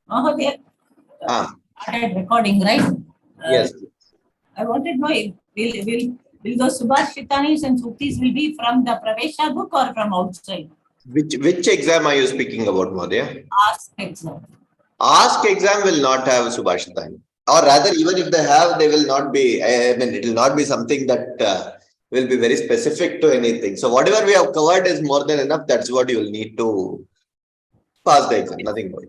Oh, they started recording, right? Yes. I wanted to know if will those Subhashitanis and Suktis will be from the Pravesha book or from outside? Which exam are you speaking about, Madhya? Ask exam. Ask exam will not have Subhashitani. Or rather, even if they have, they will not be, I mean, it will not be something that will be very specific to anything. So whatever we have covered is more than enough. That's what you will need to pass the exam, nothing more.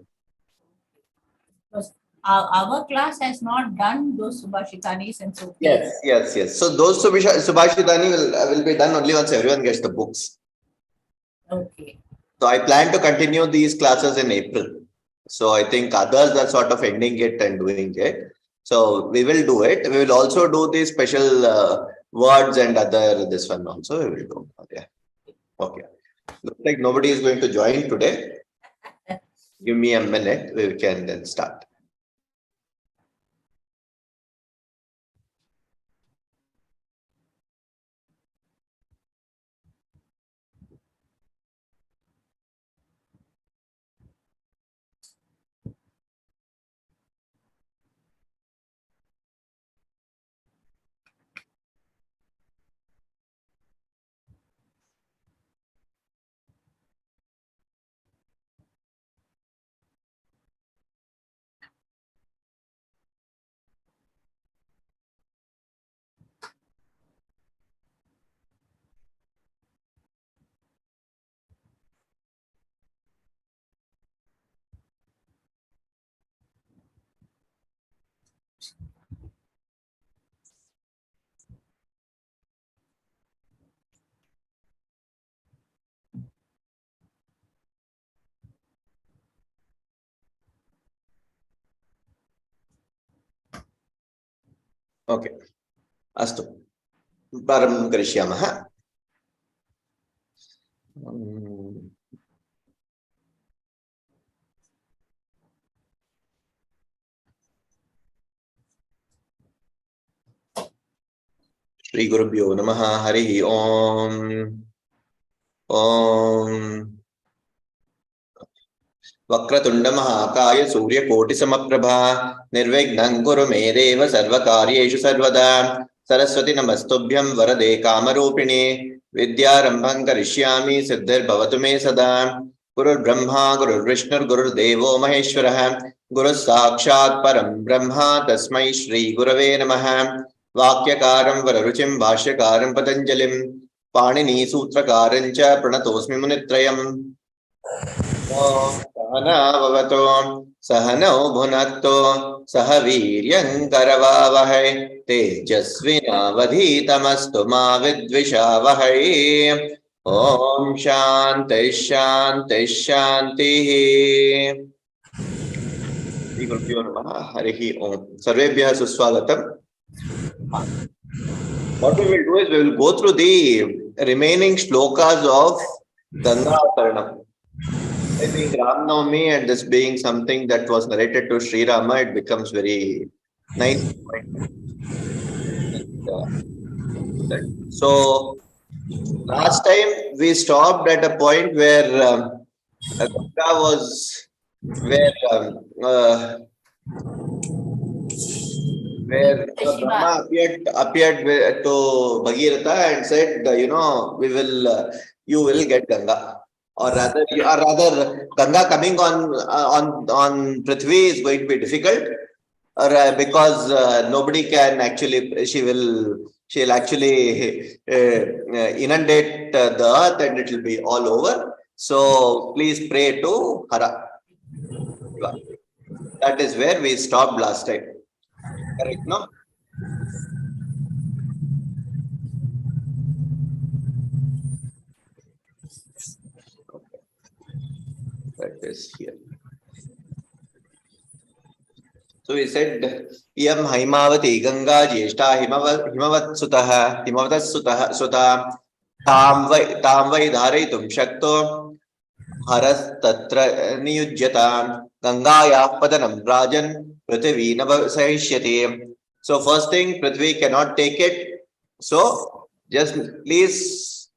Because our class has not done those Subhashitanis and Suktis. Yes. So those Subhashitani will be done only once everyone gets the books. Okay. So I plan to continue these classes in April. So I think others are sort of ending it and doing it. So we will do it. We will also do the special words and other this one also we will do. Okay. Okay. Looks like nobody is going to join today. Give me a minute. We can then start. Okay. Astu. Praram karishyamah. Shri Gurubhyo Namaha Harihi Om. Om. Vakratunda महाकाय सूर्यकोटि समप्रभा निर्विघ्नं कुरु मे देव सर्वकार्येषु सर्वदा सरस्वती नमस्तुभ्यं वरदे कामरूपिणे विद्यारंभं करिष्यामि सिद्धिर्भवतु मे सदा गुरुर्ब्रह्मा गुरुर्विष्णुर्गुरुर्देवो महेश्वरः गुरुः साक्षात् परं ब्रह्म तस्मै श्री गुरवे नमः वाक्यकारं वररुचिं भाष्यकारं पतंजलिं पाणिनी सूत्रकारं च प्रणतोऽस्मि मुनित्रयम् सहनाववतो सहनौ भुनक्तो सह वीर्यङ्करवावहै तेजस्विनावधीतमस्तु मा विद्विषावहै ॐ शान्तिः शान्तिः शान्तिः श्रीगुरुभ्यो नमः हरिः ॐ सर्वेभ्यः सुस्वागतम्. What we will do is we will go through the remaining shlokas of Ganga Vataranam. I think Ram Navami and this being something that was narrated to Sri Rama, it becomes very nice. So last time we stopped at a point where Ganga was where Brahma appeared to Bhagirath and said, you will get Ganga. Or rather, Ganga coming on Prithvi is going to be difficult, because nobody can actually. She'll actually inundate the earth and it will be all over. So please pray to Hara. That is where we stopped last time. Correct, no? That is here. So we said, Iyam Haimavati Ganga Jyeshta Himavat Sutah Tam vai Dharayitum Shakto Haras Tatra Niyujyata Gangaya Padanam Rajan Prithvi Navasahishyati. So first thing, Prithvi cannot take it. So just please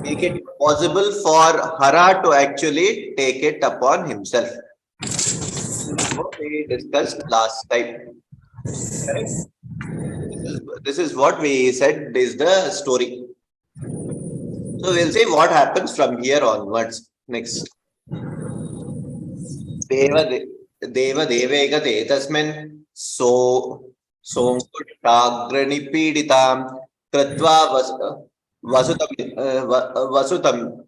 make it possible for Hara to actually take it upon himself. what we discussed last time. Correct? This is what we said is the story. So we'll see what happens from here onwards. Next. Deva devegate tasmin sonkuttagranipiditam kritva vasutam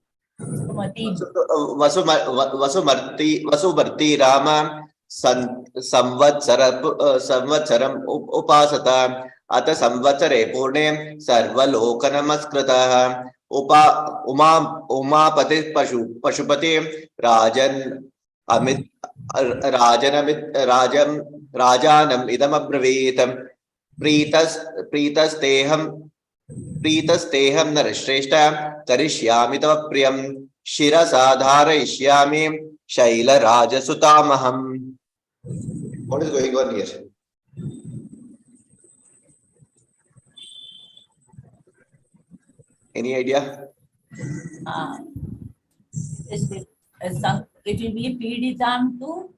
vasumarti rama samvatsaram upasata ata samvatsare purne sarvaloka namaskritah umapati pashupati rajanam idam abraveetam प्रीतस्तेहम नरश्रेष्ठ करिष्यामि तव प्रियम शिरसाधारयिष्यामि शैलराजसुतामहम्. What is going on here? Any idea? It will be Piditam to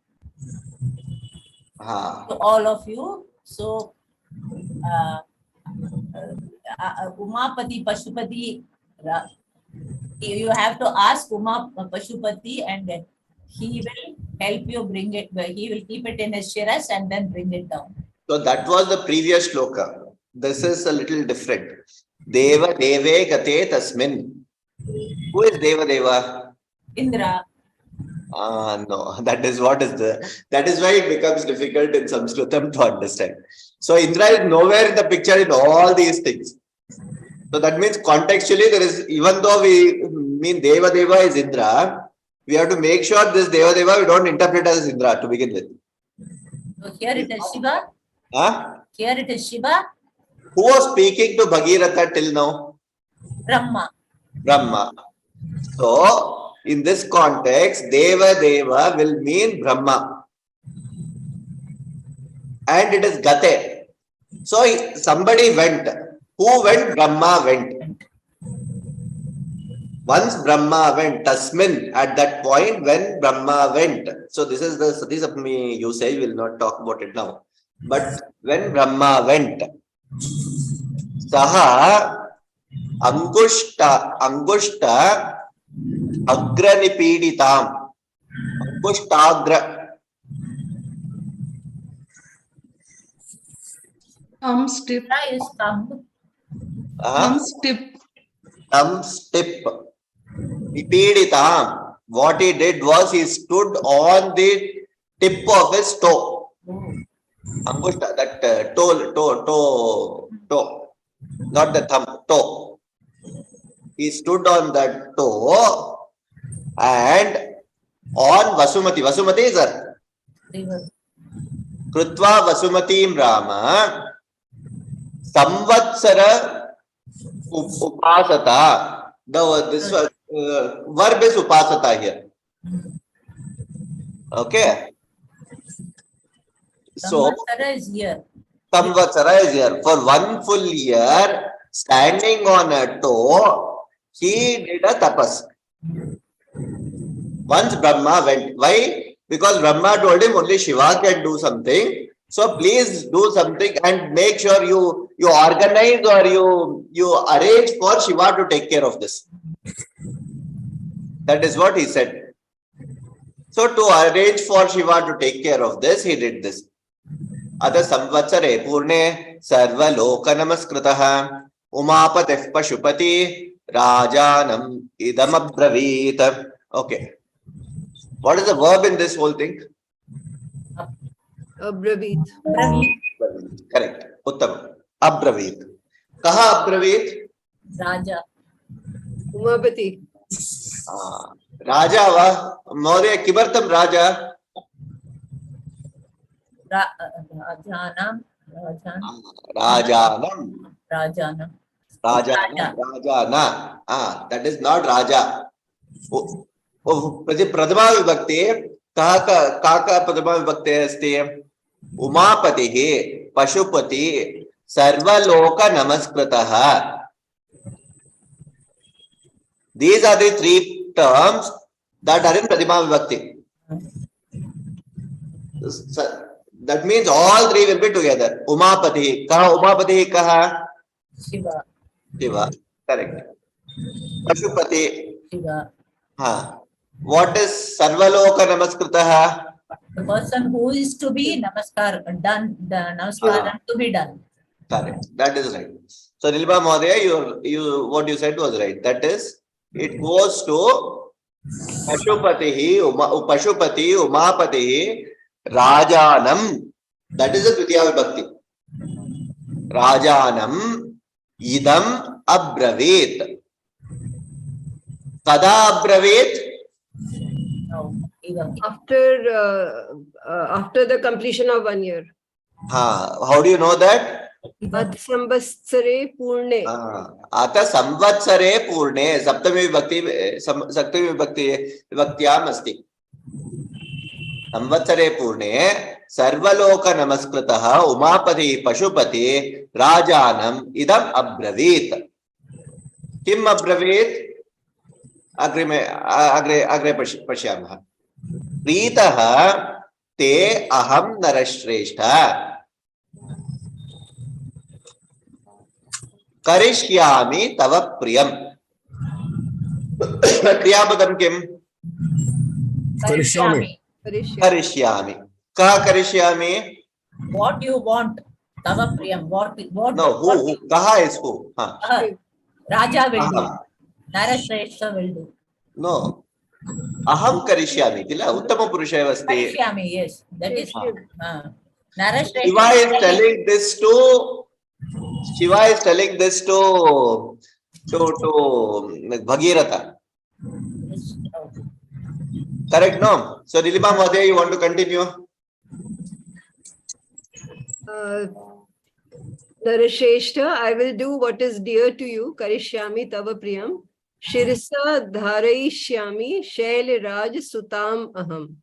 all of you. So Umapati Pashupati, you have to ask Uma Pashupati and he will help you bring it. He will keep it in his shiras and then bring it down. So that was the previous shloka. This is a little different. Deva deve gate tasmin. Who is Deva Deva? Indra. No, that is why it becomes difficult in Sanskritam to understand. So Indra is nowhere in the picture in all these things. So that means contextually there is, even though we mean Deva Deva is Indra, we have to make sure this Deva Deva we don't interpret as Indra to begin with. So here it is Shiva. Here it is Shiva. Who was speaking to Bhagiratha till now? Brahma. So in this context, Deva Deva will mean Brahma. And it is Gate. So somebody went. Who went? Brahma went. Once Brahma went, Tasmin, at that point when Brahma went. So this is the Sati Sapmi usage, we will not talk about it now. But when Brahma went, Saha Angushta Agranipiditam. Angushtagra. Stip. Stip. Nipiditam. What he did was he stood on the tip of his toe. Angushta, that toe. Not the thumb, toe. He stood on that toe and on Vasumati. Vasumati is earth. Krutva Vasumatim Rama Samvatsara Upasata. This verb is Upasata here. Okay. So Samvatsara is here. Samvatsara is here. For 1 full year, standing on a toe, he did a tapas. Once Brahma went. Why? Because Brahma told him only Shiva can do something. So please do something and make sure you organize or you arrange for Shiva to take care of this. That is what he said. So to arrange for Shiva to take care of this, he did this. Ada samvatsare purne sarva loka namaskritah umapatih pashupati rajanam idam abraveet. Okay. What is the verb in this whole thing? Abraveet. Correct. Uttam. Abraveet. Kaha abraveet? Raja. Umapati. Raja va. Maurya kibartam Raja? Rajanam. That is not Raja. Pradama vibhakti. Kaka Pradama vibhakti asti. Umapati Pashupati Sarvaloka Namaskritah. These are the 3 terms that are in Pradima vibhakti. That means all three will be together. Umapati. Kaha Umapati kaha? Shiva. Shiva. Correct. Pashupati. Shiva. What is Sarvaloka Namaskritah? The person who is to be done, namaskaram to be done. Correct. That is right. So Nilba Mahodaya, what you said was right. That is, it goes to Pashupati, Umapati, Rajanam. That is the Dvitiya Vibhakti. Rajanam idam abravit. Kada abravit? No, After the completion of 1 year. How do you know that? At samvatsare purne. Ata samvatsare purne. Saptami vibhakti vibhaktiyam asti. Samvatsare purne. Sarvaloka namaskritah umapati pashupati rajanam idam abravit. Kim abravit? Agre pashyamah. Pritah te aham narashreshta. Karishyami tava priyam. Kriyapadam kim? Karishyami. Karishyami. Kaha karishyami? What you want? Tava priyam. What? No, who? Kaha is who? Raja will do. Narashreshta will do. No. Aham karishyami. Kila uttama purushaya vasti. Karishyami, yes. That is Narashreshta. Shiva is telling this to Bhagiratha. Correct, no? So Nilima Mahodaya, you want to continue? Narasheshta, I will do what is dear to you. Karishyami tava priyam. Shirisa dharayishyami shail raj sutam aham.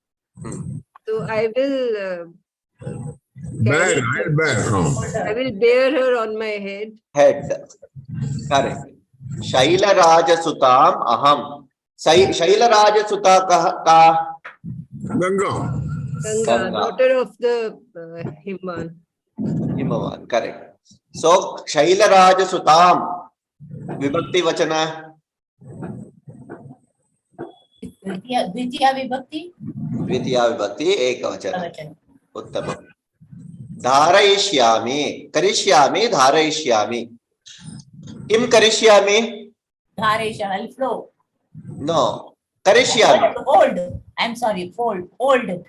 So I will I will bear her on my head. Head. Correct. Shaila Raja Sutam aham. Shaila Raja Suta ka? Ganga, daughter of the Himan. Himavan. Correct. So Shaila Raja Sutam. Vibhakti Vachana. Dvitiya Vibhakti. Dvitiya Vibhakti Ekavachana. Uttamam. Dharayishyami. Karishyami. Dharayishyami. Kim karishyami? Dharayishyami. I'll flow. No. Karishyami. Hold. I'm sorry. Hold.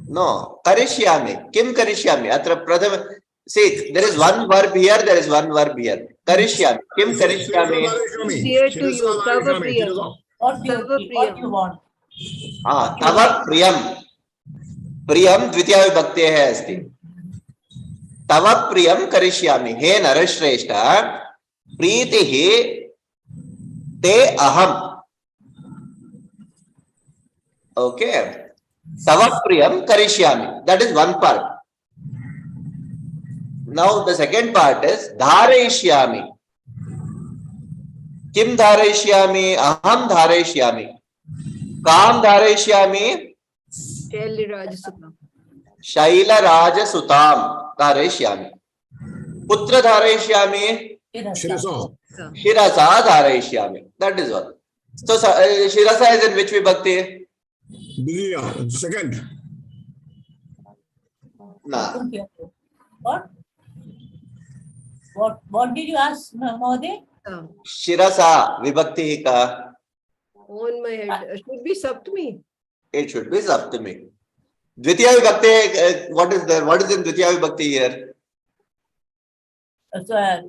No. Karishyami. Kim karishyami? Atra pradham. See, there is one verb here. There is one verb here. Karishyami. Kim karishyami? Dear to you. Tava priyam. What you want? Tava priyam. Priyam dvitiya vibhakti hai asti. Tava priyam karishyami. He narashreshta. Pritihi te aham. Okay. Tava priyam karishyami. That is one part. Now the second part is dharayishyami. Kim dharayishyami? Aham dharayishyami. Kam dharayishyami? Shaila Raja Sutam dharayishyami. Putra dharayishyami? Shirasa dharayishyami. That is all. So Shirasa is in which vibhakti? Second. Nah. What did you ask, Mahodaya? Shirasa vibhakti ka? On my head. Should be Saptami. It should be Saptami. Dvitiya vibhakti, what is there? What is in Dvitiya vibhakti here?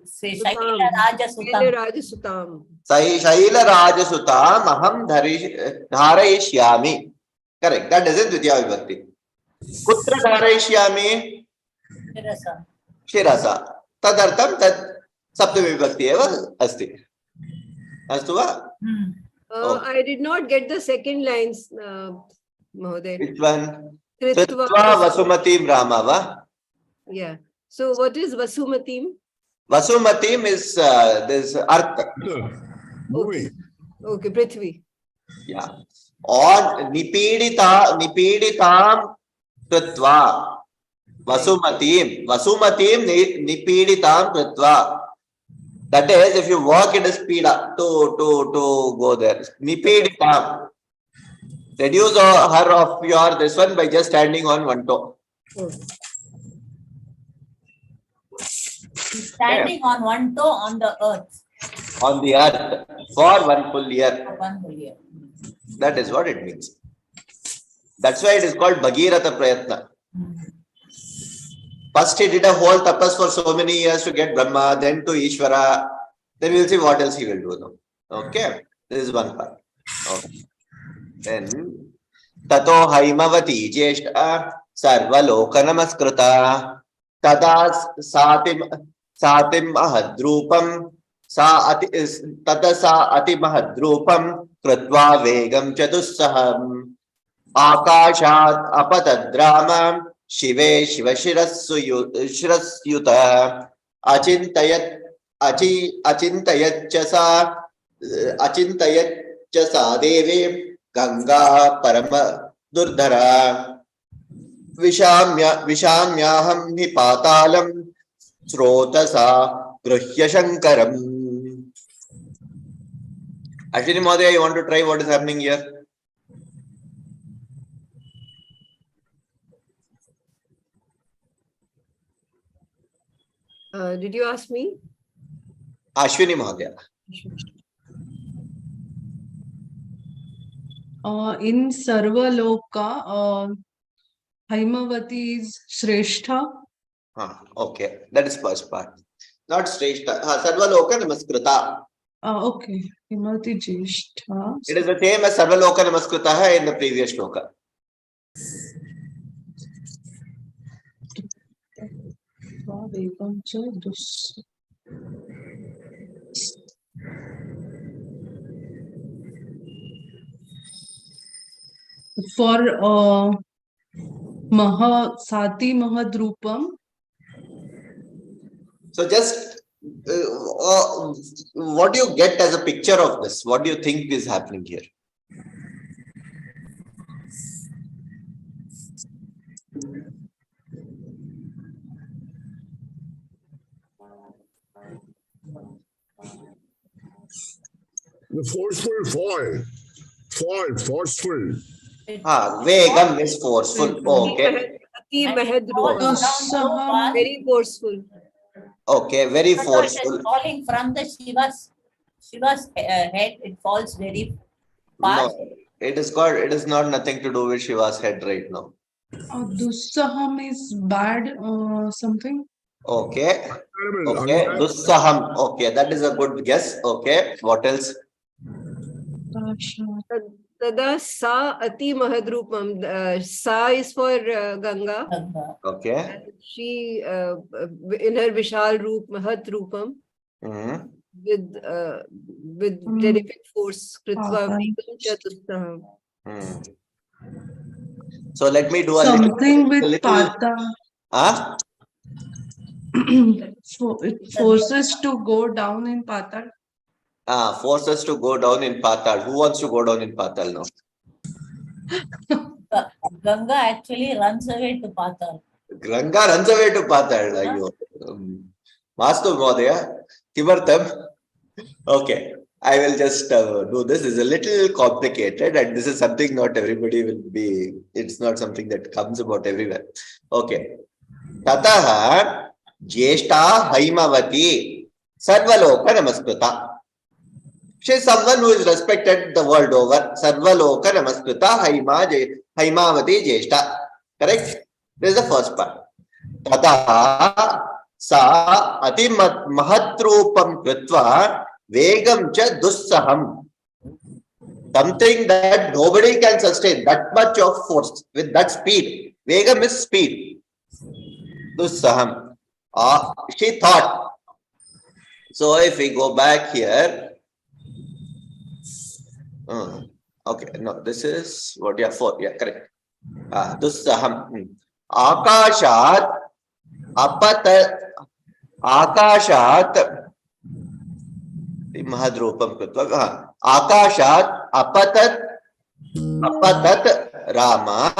Say Shaila Raja Sutam. Shaila Raja Sutam aham dharayishyami. Correct. That is in Dvitiya vibhakti. Putra dharayishyami? Shirasa. Tadartam tad Saptami vibhakti eva asti. Astu va? I did not get the second lines, Mahodaya. Which one? Tritva Vasumatim Ramava. Yeah. So what is Vasumatim? Vasumatim is this Artha. Movie. Okay, Prithvi. Yeah. On Nipiditam Krutva. Vasumatim nipiditam krutva. That is, if you walk, it is pida to go there. Nipiditam. Reduce her of your this one by just standing on one toe. Standing on one toe on the earth. On the earth for 1 full year. 1 full year. That is what it means. That's why it is called Bhagirata Prayatna. First, he did a whole tapas for so many years to get Brahma, then to Ishvara. Then we'll see what else he will do now. Okay, this is one part. Okay. Then, Tato Haimavati Jeshta Sarvaloka Namaskrita Tada Satim Ahadrupam Tata Sa Ati Mahadrupam Kratva Vegam Chadussaham Akashat Apatadramam Shive Shivashirasyuta Achintayat Chasa Devi Ganga Parama Durdhara Vishamyaham Nipatalam Srotasa Gruhya Shankaram. Ashwini Madhya, you want to try what is happening here? Did you ask me? Ashwini Madhya. In Sarvaloka, Haimavati is Shrestha. Okay, that is first part. Not Shrestha. Sarvaloka Namaskrita. Okay, Haimavati Jeshta. It is the same as Sarvaloka Namaskrita in the previous shloka. For Sati Mahadrupam. So just what do you get as a picture of this? What do you think is happening here? The forceful forceful. Vegam is forceful. Okay. Ati Mahadrupam. Very forceful. Okay, very forceful. It is falling from the Shiva's head. It falls very fast. No, it is not nothing to do with Shiva's head right now. Dussaham is bad something. Okay. Okay. Dussaham. Okay, that is a good guess. Okay. What else? Tada Sa Ati Mahadrupam. Sa is for Ganga. Okay. And she, in her Vishal Roop, Mahat Rupam, with terrific force. Kritva Vegam Chatusaham. So let me do something with Pata. It forces to go down in Patal. Forces to go down in Patal. Who wants to go down in Patal now? Ganga actually runs away to Patal. Ganga runs away to Patal. Mastu Modaya. Kimartam. Okay. I will just do this. It's a little complicated and this is something not everybody will be. It's not something that comes about everywhere. Okay. Tataha Jeshta Haimavati Sarvaloka Namaskrita. She is someone who is respected the world over. Sarvaloka Namaskrita Haimavati Jeshta. Correct? This is the first part. Tataha Sa Ati Mahatrupam Kritva Vegam Cha Dussaham. Something that nobody can sustain, that much of force, with that speed. Vegam is speed. Dussaham. She thought. So if we go back here. Okay, no, this is what? Yeah, 4. Yeah, correct. Dussaham. Akashat Mahadrupam Kritva. Akashat apatat Rama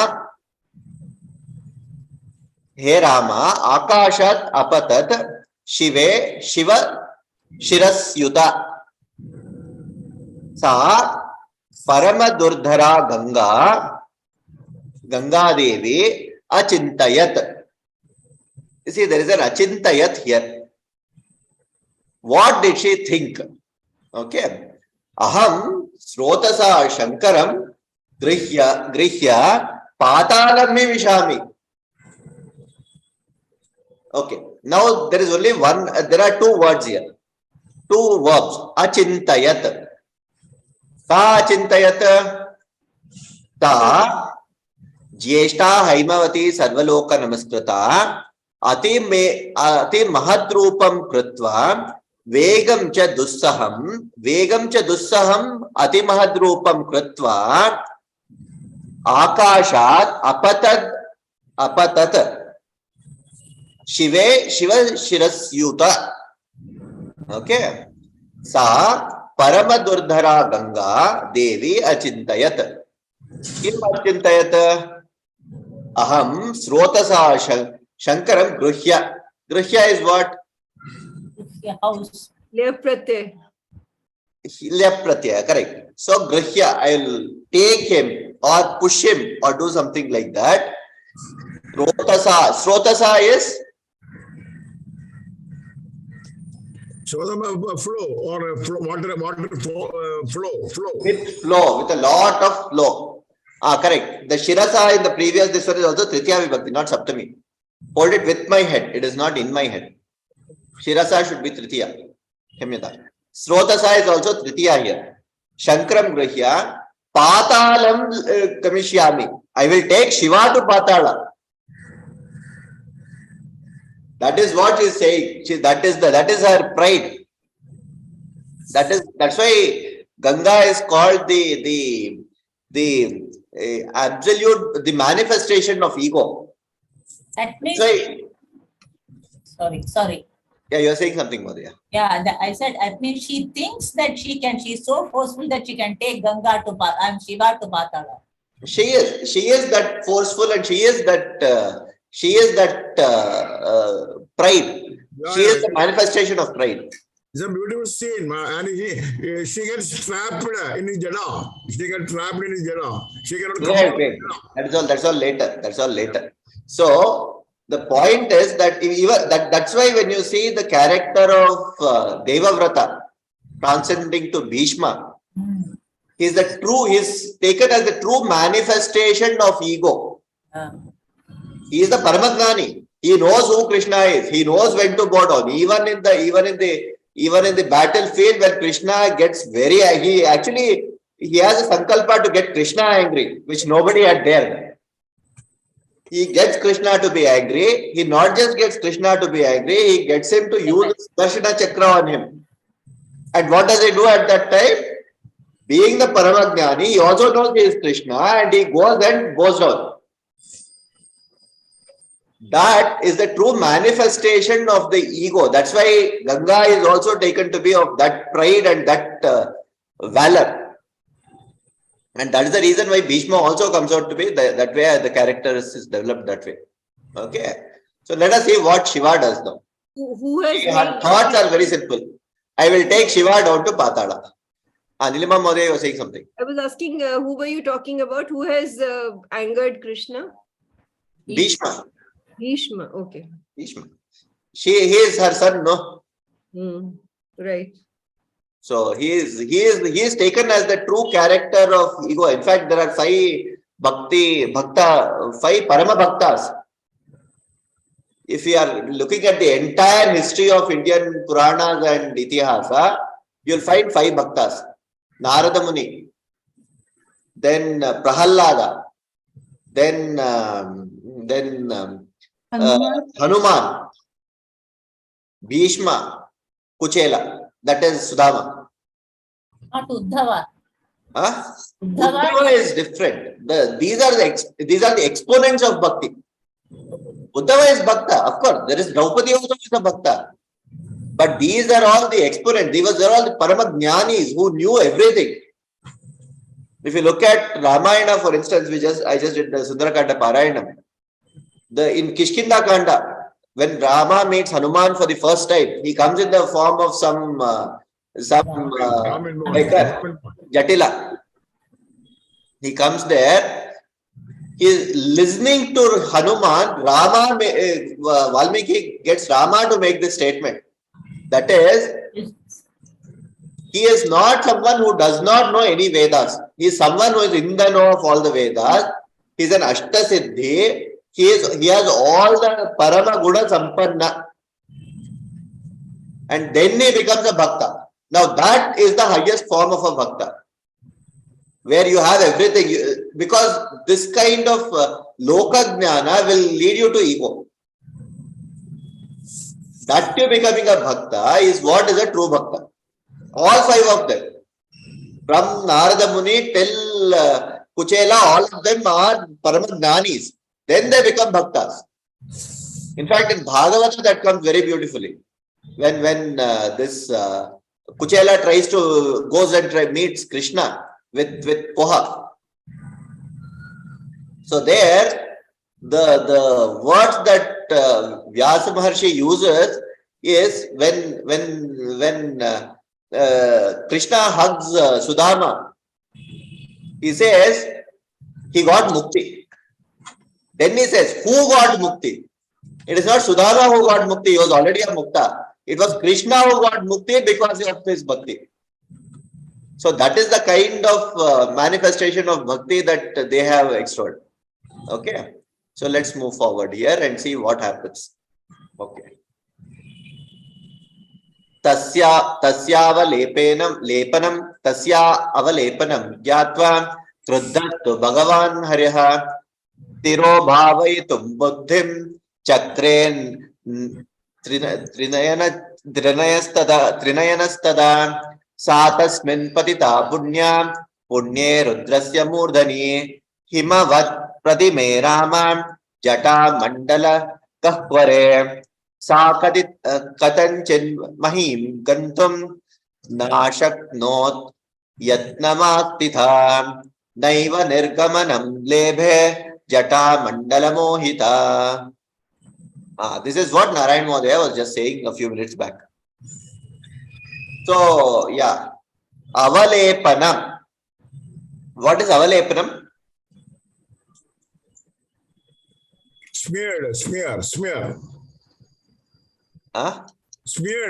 hey Rama, Akashat apatat Shive Shiva Shirasyuta Sa Parama Durdhara Ganga Devi Achintayat. You see, there is an Achintayat here. What did she think? Okay. Aham Srotasa Shankaram Grihya Patalam Vishami. Okay. Now there is only one, there are two words here. Two verbs. Achintayat. Ka achintayat. Ta Jyeshta Haimavati Sarvaloka Namaskrita Ati Mahatrupam Kritva Vegam cha dussaham ati mahadrupam kritva akashat apatat shiva shirasyuta. Okay. Sa paramadurdhara Ganga Devi achintayat. Kim achintayat? Aham srotasa Shankaram gruhya. Gruhya is what? House. Lyapratyay. Lyapratyaya, correct. So grihya, I will take him or push him or do something like that. Srotasa is flow or water flow. With a lot of flow. Correct. The Shirasa in the previous, this one is also Tritiya Vibhakti, not Saptami. Hold it with my head. It is not in my head. Shirasa should be Tritiya. Srotasa is also Tritiya here. Shankaram Grihya. Patalam Kamishyami. I will take Shiva to Patala. That is what she is saying. That is her pride. That's why Ganga is called the absolute, the manifestation of ego. That means, sorry. Yeah, you are saying something, Madhya. Yeah, I said, that means she thinks that she's so forceful that she can take Ganga to and Shiva to Patala. She is that forceful, and she is that pride. She is the manifestation of pride. It's a beautiful scene, and she gets trapped in his jada. She gets trapped in his jada. She cannot come out. That's all later. So the point is that that's why when you see the character of Devavrata transcending to Bhishma, he's taken as the true manifestation of ego. He is the Paramagnani. He knows who Krishna is. He knows when to go down. Even in the battlefield, when Krishna gets very angry, he has a sankalpa to get Krishna angry, which nobody had dared. He gets Krishna to be angry. He not just gets Krishna to be angry, he gets him to use the Sudarshana Chakra on him. And what does he do at that time? Being the Paramagnani, he also knows he is Krishna, and he goes down. That is the true manifestation of the ego. That's why Ganga is also taken to be of that pride and that valor. And that is the reason why Bhishma also comes out to be that way. The character is developed that way. Okay. So let us see what Shiva does now. Her thoughts are very simple. I will take Shiva down to Patala. Nilima Mode was saying something. I was asking, who were you talking about? Who has angered Krishna? Bhishma. Bhishma, okay. Bhishma. He is her son, no? Right. So he is taken as the true character of ego. In fact, there are five Parama Bhaktas. If we are looking at the entire history of Indian Puranas and Itihasa, you will find 5 Bhaktas. Narada Muni, then Prahallada, then Hanuman, Bhishma, Kuchela, that is Sudama. Not Uddhava. Uddhava is different. These are the exponents of bhakti. Uddhava is bhakta, of course. There is Draupadi also is a bhakta. But these are all the exponents. These are all the Paramajnanis who knew everything. If you look at Ramayana, for instance, I just did the Sundarakanda Parayanam. in Kishkinda Kanda, when Rama meets Hanuman for the first time, he comes in the form of some baker, Jatila. He comes there. He is listening to Hanuman. Valmiki gets Rama to make this statement. That is, he is not someone who does not know any Vedas. He is someone who is in the know of all the Vedas. He is an Ashtasiddhi. He has all the Parama Guna Sampanna. And then he becomes a Bhakta. Now that is the highest form of a Bhakta, where you have everything, because this kind of Loka Jnana will lead you to ego. That to becoming a Bhakta is what is a true Bhakta. All five of them, from Narada Muni till Kuchela, all of them are Paramajnanis. Then they become Bhaktas. In fact, in Bhagavata that comes very beautifully. When this Kuchela goes and meets Krishna with poha. So there, the words that Vyasa Maharshi uses is when Krishna hugs Sudama, he says he got mukti. Then he says, who got mukti? It is not Sudama who got mukti, he was already a mukta. It was Krishna who got mukti because of his bhakti. So that is the kind of manifestation of bhakti that they have extolled. Okay. So let's move forward here and see what happens. Okay. Tasyavalepanam gyatva kruddhattu bhagavan hariha tiro bhavayitum buddhim chakren trinayanastada satasmin patita punye rudrasya murdhani himavat pradime ramam jata mandala kahvare Sakadit Katanchin Mahim Gantum Nashaknot Yatnamatitha Naiva Nirgamanam Lebhe Jata Mandala Mohita. This is what Narayan Mahodaya was just saying a few minutes back. So, yeah. Avalepanam. What is Avalepanam? Smear. Smear. Something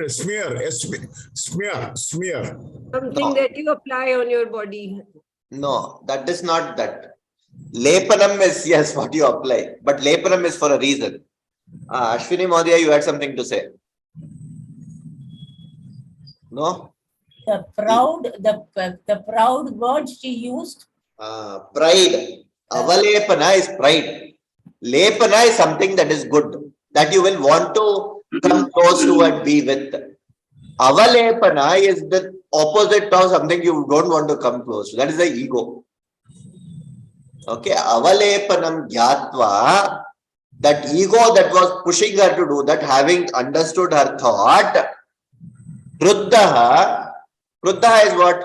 that you apply on your body. No, that is not that. Lepanam is, yes, what you apply. But Lepanam is for a reason. Ashwini Mahodaya, you had something to say. No? The proud word she used. Pride. Avalepana is pride. Lepana is something that is good, that you will want to come close to and be with. Avalepana is the opposite of something you don't want to come close to. That is the ego. Okay. Avalepanam gyatva, that ego that was pushing her to do that, having understood her thought, Kruddaha is what?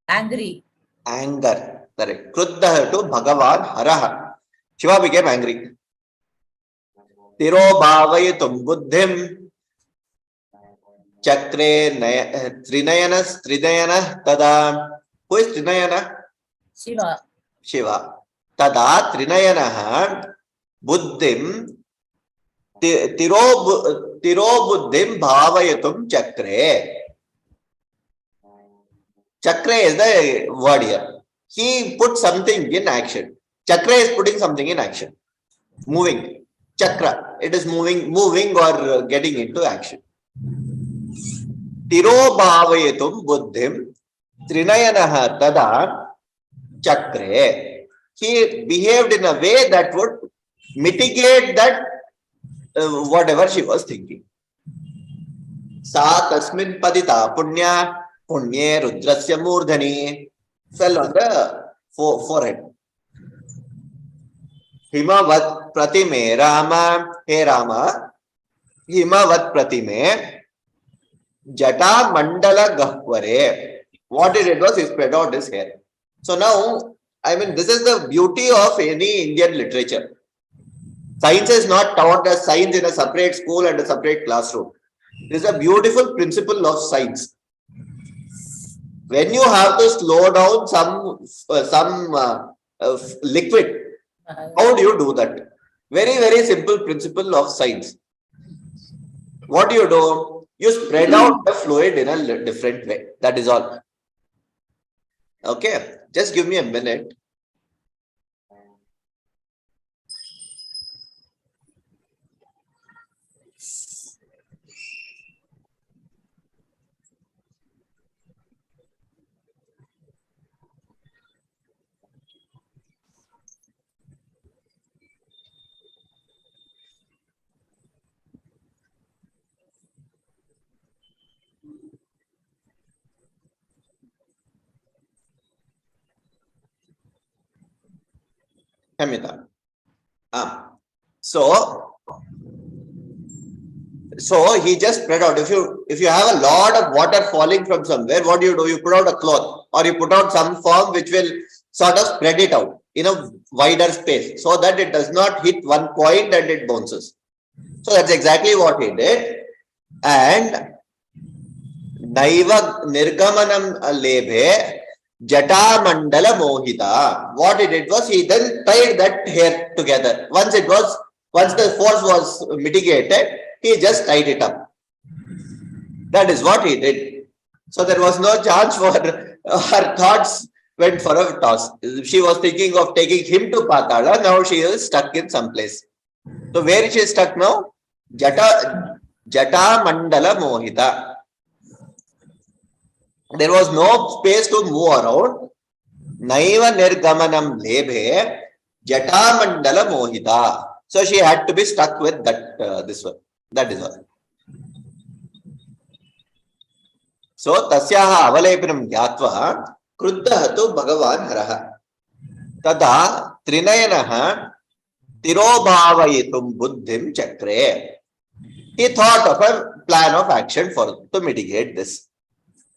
Angry. Anger. Correct. Kruddaha to Bhagavan Haraha. Shiva became angry. Tiro bhavayatum buddhim chakre trinayana tada. Who is Trinayana? Shiva. Tada trinayana buddhim tiro buddhim bhavayatum chakre. Chakra is the word here. He put something in action. Chakra is putting something in action. Moving. Chakra. It is moving or getting into action. Tiro bhavayatum buddhim trinayanaha tada chakre. He behaved in a way that would mitigate that whatever she was thinking. Sa tasmin padita punye rudrasya murdhani, fell on the forehead. Himavat pratime Rama, hey Rama, Himavat pratime jata mandala gahvare. What he did was he spread out his hair. So now, I mean, this is the beauty of any Indian literature. Science is not taught as science in a separate school and a separate classroom. It is a beautiful principle of science. When you have to slow down some liquid, how do you do that? Very, very simple principle of science. What do? You spread out the fluid in a different way. That is all. Okay, just give me a minute. Hamida. So he just spread out. If you have a lot of water falling from somewhere, what do? You put out a cloth, or you put out some form which will sort of spread it out in a wider space so that it does not hit one point and it bounces. So that's exactly what he did. And Naiva Nirgamanam Lebhe Jata Mandala Mohita. What he did was he then tied that hair together. Once the force was mitigated, he just tied it up. That is what he did. So there was no chance for her thoughts went for a toss. She was thinking of taking him to Patala. Now she is stuck in some place. So where is she stuck now? Jata Mandala Mohita. There was no space to move around. Naiva Nirgamanam Lebhe Jata Mandala Mohita. So she had to be stuck with that this one. That is all. So tasyaha avalepinam gyatva kruddha tu bhagavan haraha. Tada trinayanaha tirobhavayitum buddhim chakre. He thought of a plan of action to mitigate this.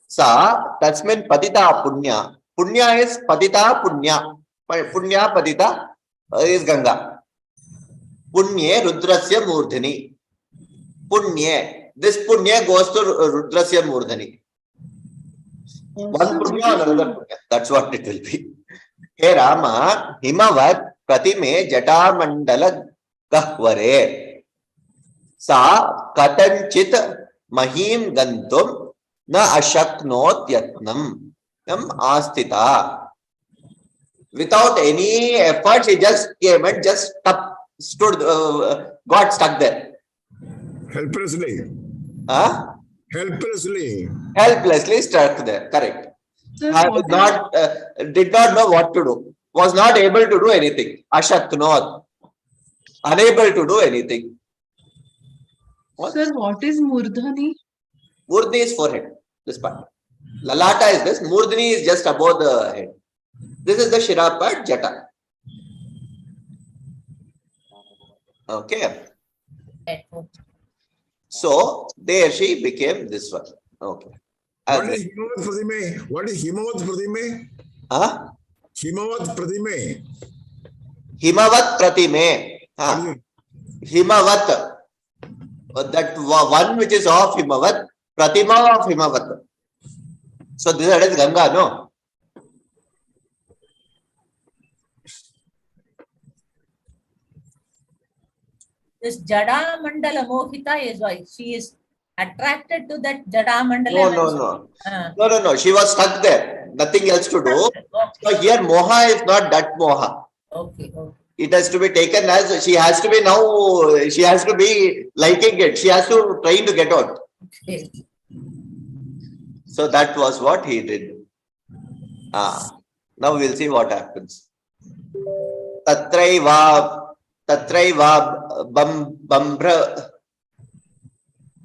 Sa tasmin patita punya. Punya is patita punya. Punya patita is Ganga. Punye rudrasya murdhini. Punye. This punya goes to rudrasya murdhini. One punya, another punya. That's what it will be. Hey Rama, himavat pratime jata mandala kahvare. Sa katanchit mahim gantum na ashaknot yatnam. Astita. Without any effort, she just came and just got stuck there. Helplessly. Huh? Helplessly stuck there. Correct. Sir, Did not know what to do. Was not able to do anything. Ashaknot. Unable to do anything. What? Sir, what is Murdhani? Murdhani is forehead. This part. Lalata is this. Murdhani is just above the head. This is the Shira part, Jata. Okay. So there she became this one. Okay. What is Himavat Pratime? What is Himavat Pratime? Huh? Himavat Pratime. Himavat Pratime. Huh? Himavat. That one which is of Himavat. Pratima of Himavat. So this is Ganga, no? This Jada Mandala Mohita is why she is attracted to that Jada Mandala. No. She was stuck there. Nothing else to do. Okay. So here Moha is not that Moha. Okay. It has to be taken as she has to be liking it. She has to try to get out. Okay. So that was what he did. Now we'll see what happens. Tatraiva Bambra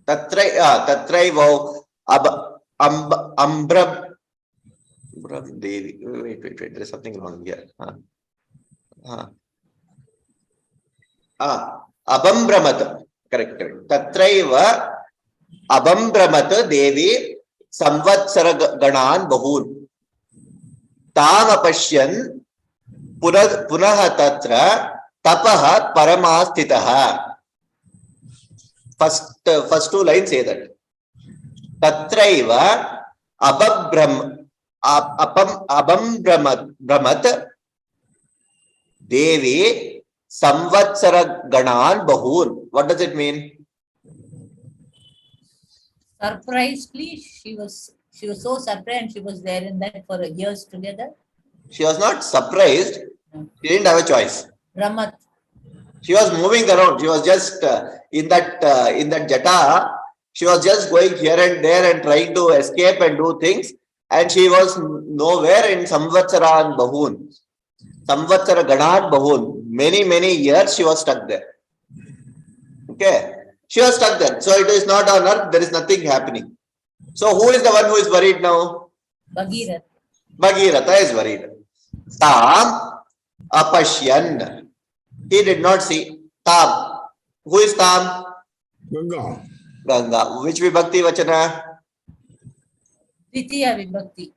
Tatraiva Ambra Devi. Wait, there is something wrong here. Abambramat. Correct. Tatraiva Abambramat Devi Samvatsara Ganan Bahun Tam Apashyan Punaha Tatra tapaha paramastitaha. First two lines say that. Tatraiva abhambramat Devi samvatsara ganan bahun. What does it mean? Surprisingly, she was so surprised and she was there in that for years together. She was not surprised. She didn't have a choice. Ramat. She was moving around. She was just in that jata. She was just going here and there and trying to escape and do things. And she was nowhere in Samvatsara and Bahun. Samvatsara Ganat Bahun. Many years she was stuck there. Okay. She was stuck there. So it is not on earth. There is nothing happening. So who is the one who is worried now? Bhagiratha. Bhagiratha is worried. Tam apashyan. He did not see. Tam. Who is Tam? Ganga. Ganga. Which vibhakti vachana? Titiya vibhakti.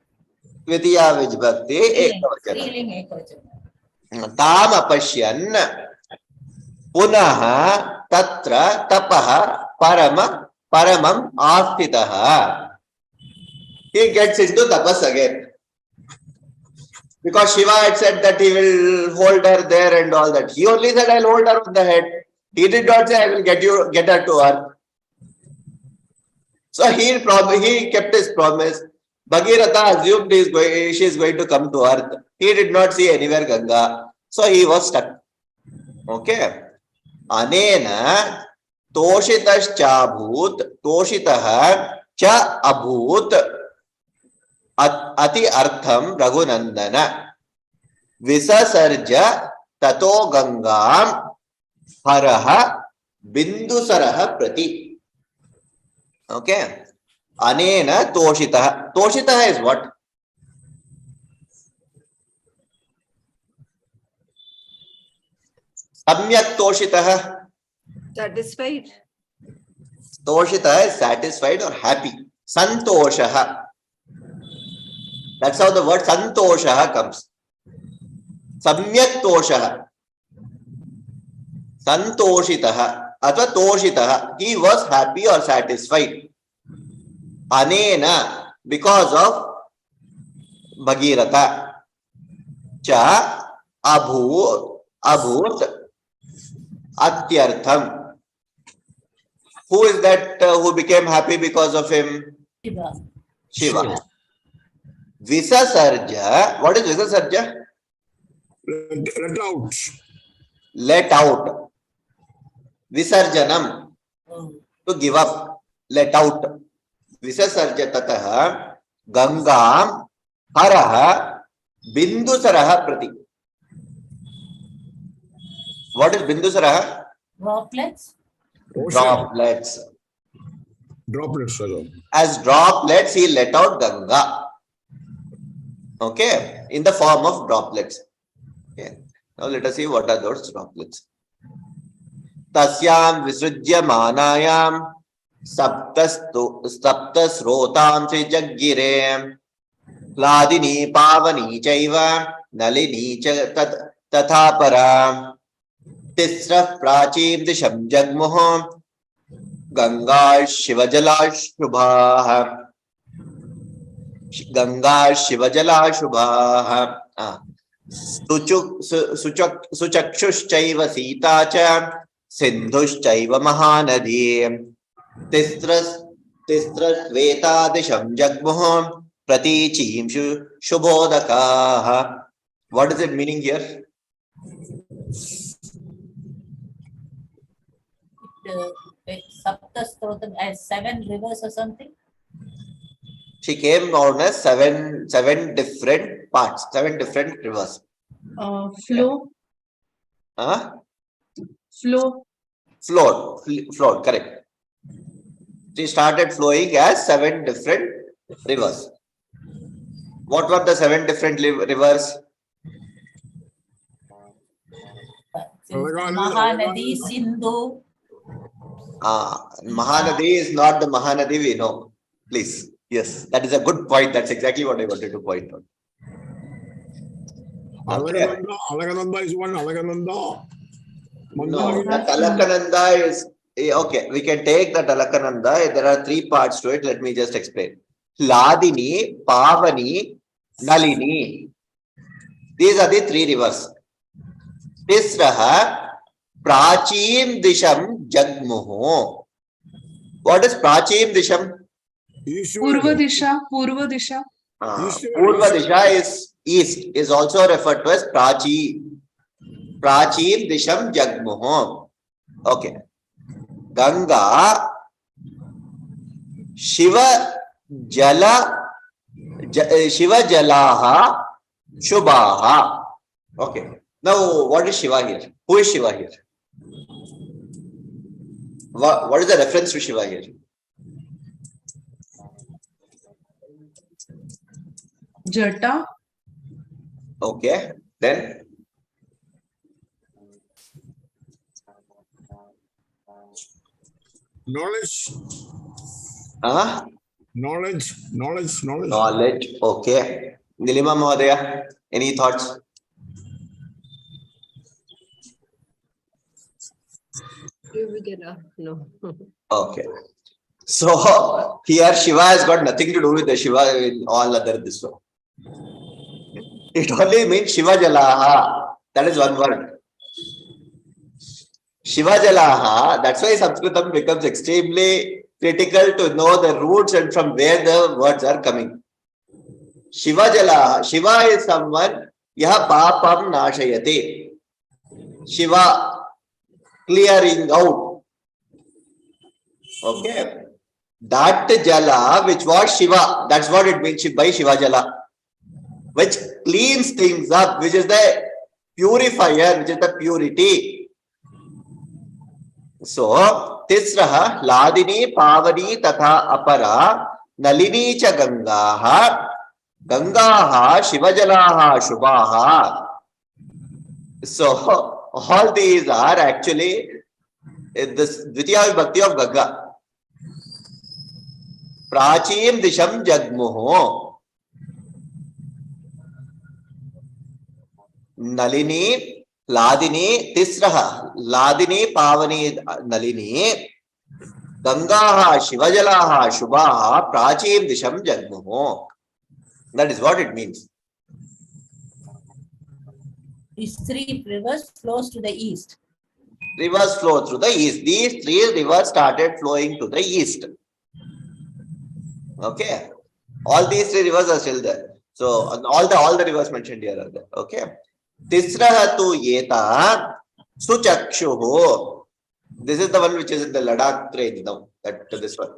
Tvitiya vibhakti ekavachana. Striling ekavachana. Tam apashyan. Punaha tatra tapaha paramam astitaha. He gets into tapas again. Because Shiva had said that he will hold her there and all that. He only said, I'll hold her on the head. He did not say, I will get her to earth. So he kept his promise. Bhagiratha assumed she is going to come to earth. He did not see anywhere Ganga. So he was stuck. Okay. Anena toshitah cha abhut ati artham Raghunandana visasarja tato gangam haraha bindusaraha prati. Okay. Anena toshitah. Toshitah is what? Samyak toshitah. Satisfied. Toshitah is satisfied or happy. Santoshaha. That's how the word santoshaha comes. Samyak toshaha. Santoshitaha. Atva toshitaha. He was happy or satisfied. Anena. Because of Bhagiratha. Cha abhut atyartham. Who is that who became happy because of him? Shiva. Shiva. Visasarja. What is Visasarja? Let out. Let out. Visarjanam. To give up. Let out. Visasarja tataha Gangam haraha bindusaraha prati. What is bindusaraha? Droplets. Droplets. Droplets. As droplets, he let out Ganga. Okay. In the form of droplets. Okay. Now let us see what are those droplets. Tasyam visrujya manayam saptas rotam se jaggire ladini pavani chaiva nalini tathapara tisra prachim disham jagmoh Ganga Shivajala Shubha. Ganga Shivajala Shubha. Suchakshushchaiva Sita cha Sindhushchaiva Mahanadi. Tisras Veta Disham Jagmoh Pratichim Shubhodaka. What is it meaning here? Saptastrotam as 7 rivers or something. She came down as seven different parts, 7 different rivers. Flow. Huh? Flow. Flowed, correct. She started flowing as 7 different rivers. What were the 7 different rivers? Mahanadi, Sindhu. Mahanadi is not the Mahanadi we know. Please. Yes, that is a good point. That's exactly what I wanted to point out. Alagananda is one Alagananda. No, the Talakananda is okay. We can take the Talakananda. There are three parts to it. Let me just explain. Ladini, Pavani, Nalini. These are the three rivers. Tisraha, Prachim Disham Jagmuho. What is Prachim Disham? Purva Disha. Purva Disha. Purva Disha is east. Is also referred to as Prachi. Prachim Disham Jagmuho. Okay. Ganga, Shiva Jalaha, Shubhaha. Okay. Now, what is Shiva here? Who is Shiva here? What is the reference to Shiva here? Jata. Okay. Then Knowledge. Knowledge. Knowledge. Okay. Nilima Mahodaya, any thoughts? No. Okay. So here Shiva has got nothing to do with the Shiva in all other this one. It only means Shiva Jalaha. That is one word. Shiva Jalaha. That's why Sanskritam becomes extremely critical to know the roots and from where the words are coming. Shiva Jalaha. Shiva is someone Yaha Papam Nashayate. Shiva clearing out. Okay. That Jala, which was Shiva, that's what it means by Shiva Jala, which cleans things up, which is the purifier, which is the purity. So, Tisraha, Ladini, Pavani, Tatha, Apara, Nalini cha Gangaha, Gangaha, Shiva Jalaha, Shubhaha. So, all these are actually this Dvitiya Vibhakti of Ganga. Prachim Disham Jagmuho. Nalini, Ladini, Tisraha, Ladini, Pavani, Nalini, Gangaha, Shivajalaha, Shubhaha, Prachim Disham Jagmuho. That is what it means. These three rivers flows to the east. Rivers flow through the east. These three rivers started flowing to the east. Okay. All these three rivers are still there. So all the rivers mentioned here are there. Okay. Tisraha tu yeta suchakshuhu. This is the one which is in the Ladakh range now. This one.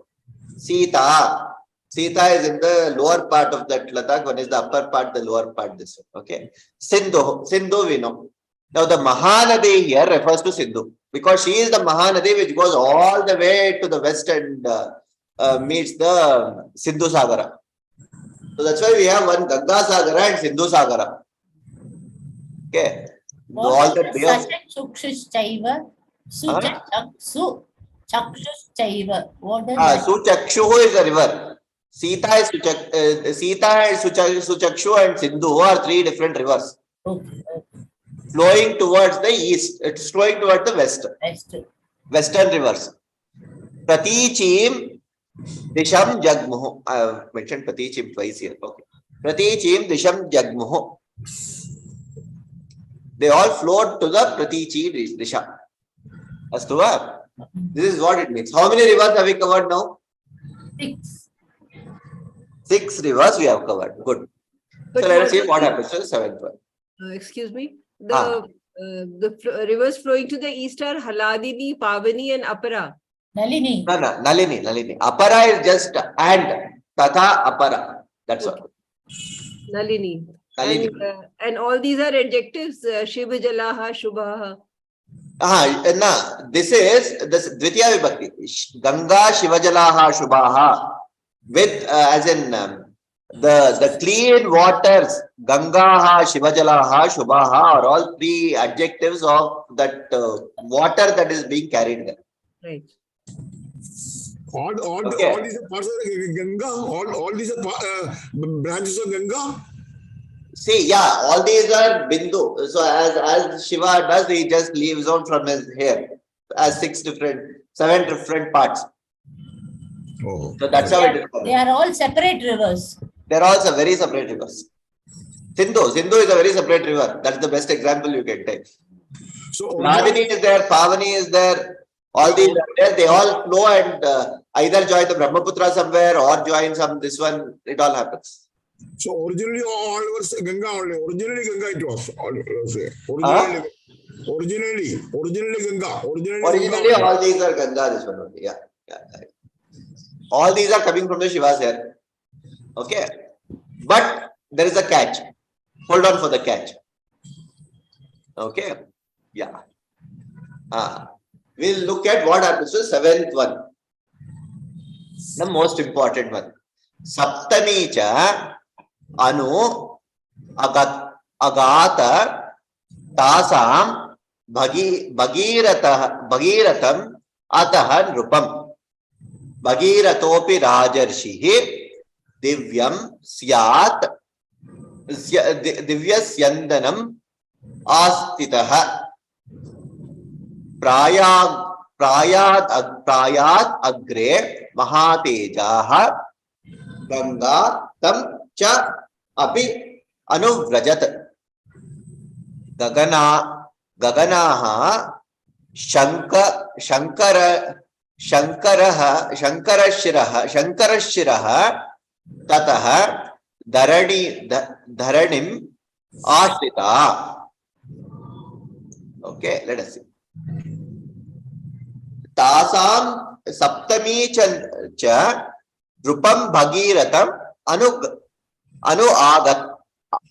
Sita. Sita is in the lower part of that Ladakh. One is the upper part, the lower part. This one. Okay. Sindhu. Sindhu we know. Now the Mahanadi here refers to Sindhu because she is the Mahanadi which goes all the way to the west and meets the Sindhu Sagara. So that's why we have one Ganga Sagara and Sindhu Sagara. Okay. All the way of Suchakshushchaiva. What does that mean? Suchakshu is a river. Sita and Suchakshu and Sindhu are three different rivers. Okay. Flowing towards the east. It's flowing towards the west. Western rivers. Pratichim Disham Jagmuho. I have mentioned Pratichim twice here. Okay. Pratichim Disham Jagmuho. They all flowed to the Pratichi Disha. Astuva. This is what it means. How many rivers have we covered now? 6. 6 rivers we have covered. Good. But so let us see what happens to the 7th one. Excuse me. The rivers flowing to the east are Haladini, Pavani, and Apara. Nalini. No, Nalini. Apara is just and Tatha Apara. That's all. Nalini. Nalini. And all these are adjectives. Shiva Jalaha, Shubhaha. This is this Dvitiya Vibhakti. Ganga Shivajalaha Shubhaha. With as in the clean waters, Gangaha, Shivajalaha, Shubhaha are all three adjectives of that water that is being carried there. Right. All these are parts of Ganga. All these are branches of Ganga. See, yeah, all these are Bindu. So as Shiva does, he just leaves out from his hair as 7 different parts. Oh. So that's how it is. They are all separate rivers. They're all very separate rivers. Sindhu is a very separate river. That's the best example you can take. So Nadini is there, Pavani is there. All these are there. They all flow and either join the Brahmaputra somewhere or join this one. It all happens. So originally all was Ganga only. Originally Ganga it was. Originally Ganga. Originally all these are Ganga. This one only. Yeah. All these are coming from the Shivas here. Okay. But there is a catch. Hold on for the catch. Okay. Yeah. We'll look at what happens to the 7th one. The most important one. Saptami cha anu agata tasam bhagiratam ataha nrupam. Bhagiratopi rajarshihi divyam syat divyasyandanam astitaha prayat agre mahatejaha ganga tam cha api anuvrajat gaganaha shankarashiraha tataha dharanim ashrita. Okay, let us see. Tasam saptami cha drupam bhagiratam anu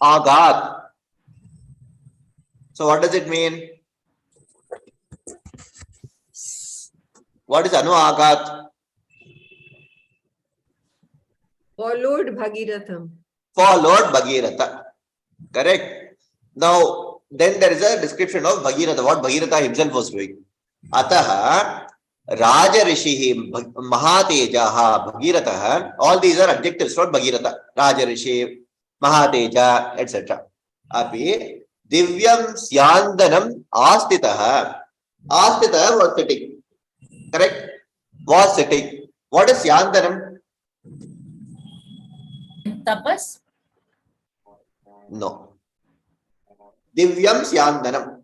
agat. So what does it mean? What is anu agat? Followed Bhagiratham. Followed Bhagiratha. Correct. Now, then there is a description of Bhagiratha, what Bhagiratha himself was doing. Ataha, Raja Rishihi, Mahatejaha, Bhagiratha, all these are adjectives for Bhagiratha. Raja Rishi, Mahateja, etc. Api, Divyam Syandanam Astitaha. Astitaha was sitting. Correct? Was sitting. What is Syandanam? Tapas? No. Divyam Syandanam.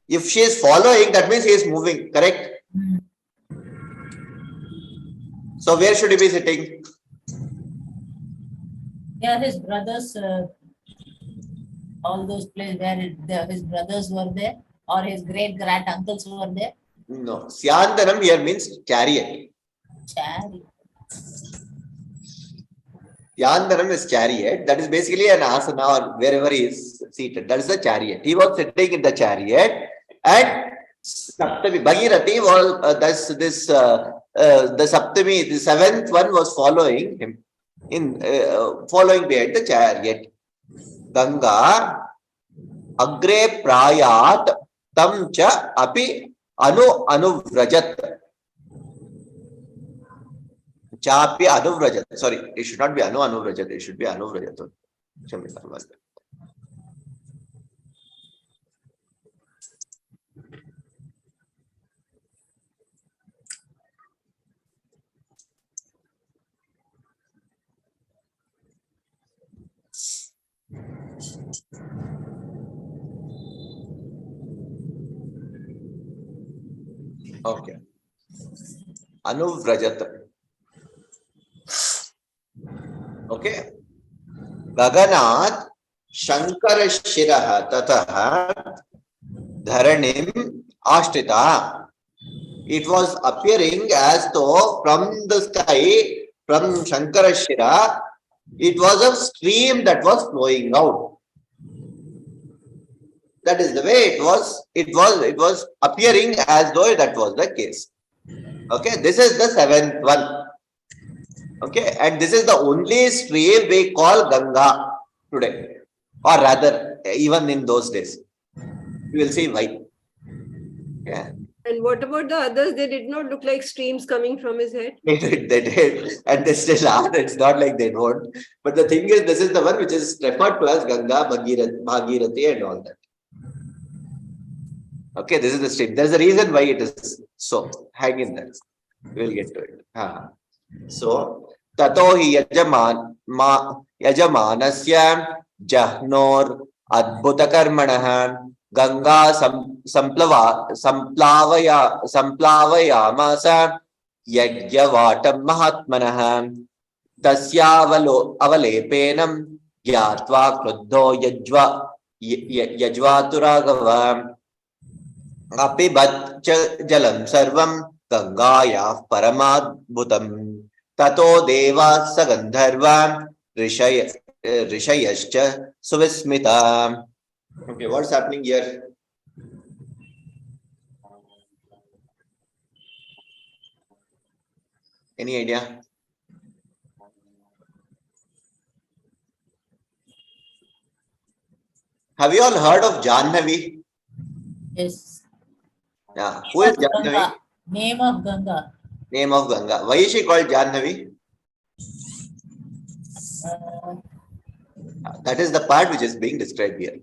If she is following, that means he is moving, correct? So where should he be sitting? Yeah, his brothers, all those places where his brothers were there, or his great uncles were there. No. Syandanam here means chariot. Chariot. Yandanam is chariot. That is basically an asana or wherever he is seated. That is the chariot. He was sitting in the chariot, and Saptami Bhagirathi was the Saptami, the 7th one was following him following behind the chariot. Ganga agre prayat tam cha api anuvrajat. Chapi anuvrajat. Sorry, it should not be anuvrajat. It should be anuvrajat. Okay. Anuvrajat. Okay. Gaganat Shankarashiraha tataha dharanim ashrita. It was appearing as though from the sky, from Shankarashira, it was a stream that was flowing out. That is the way it was. It was appearing as though that was the case. Okay, this is the 7th one. Okay, and this is the only stream we call Ganga today, or rather, even in those days. You will see why. Yeah. And what about the others? They did not look like streams coming from his head. They did, and they still are. It's not like they don't. But the thing is, this is the one which is referred to as Ganga, Bhagirathi, and all that. Okay, this is the stream. There's a reason why it is so. Hang in there. We'll get to it. So, tato hi yajamanasya jahnor adbhuta karmanaha Ganga samplavayamasa yajyavatam mahatmanaha tasyavalepenam gyatva kruddho yajvaturagava apibat jalam sarvam Gangayah paramadbhutam tato deva sagandharva rishayascha suvismita. Okay, what's happening here? Any idea? Have you all heard of Janhavi? Yes. Yeah. Who is Janhavi? Name of Ganga. Name of Ganga. Why is she called Janhavi? That is the part which is being described here.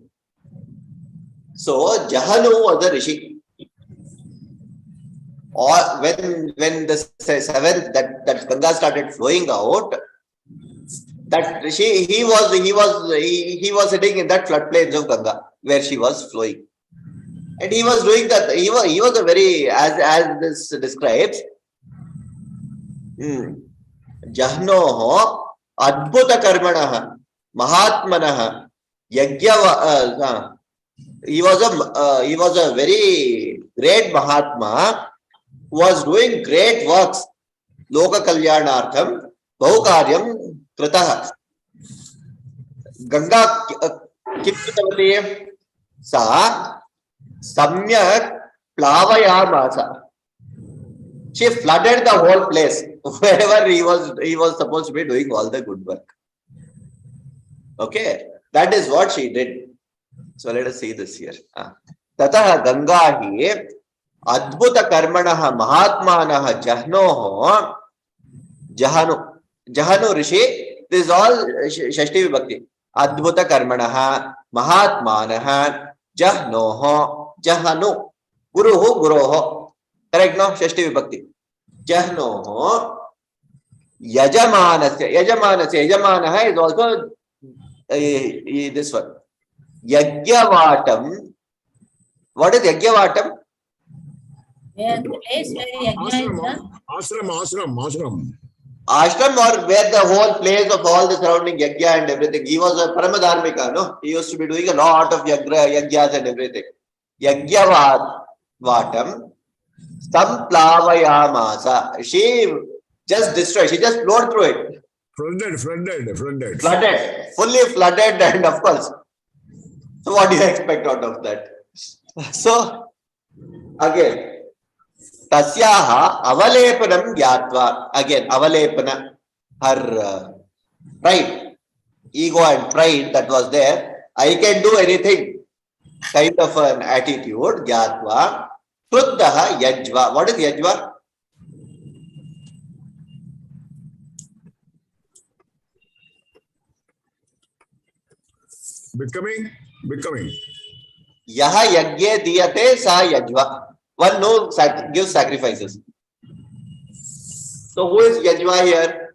So Jahanu was the rishi. Or when the seventh that Ganga started flowing out, that rishi he was sitting in that floodplains of Ganga where she was flowing, and he was doing that. He was a very, as this describes, Jahnoho adbhuta karmanaha mahatmanaha yajya. He was a very great Mahatma who was doing great works. Loka kalyanartham bahukaryam kritah. Ganga kippitavati sa samyak plavayamasa. She flooded the whole place wherever he was supposed to be doing all the good work. Okay, that is what she did. So let us see this here. Tataha Ganga hi adbhuta karmanaha mahatmanaha jahanu rishi. This is all Shashti Vibhakti. Adbhuta karmanaha mahatmanaha jahanu guroho. Correct, no? Shashti Vibhakti. Jahnoho yajamanaha is also this one. Yajyavatam. What is Yajyavatam? Yeah, the place where Yajna is done. Ashram. Ashram, or where the whole place of all the surrounding Yajna and everything. He was a Paramadharmika, no? He used to be doing a lot of Yajnas and everything. Yajyavatam Samplavayamasa. She just destroyed. She just flowed through it. Flooded. Fully flooded, and of course. So what do you expect out of that? So again, tasyaha avalepanam gyatva. Again, avalepana, her pride, ego and pride that was there. I can do anything, kind of an attitude. Gyatva, kruddaha yajva. What is yajva? Becoming. Yaha yajye diyate sa yajva. One who gives sacrifices. So who is yajva here?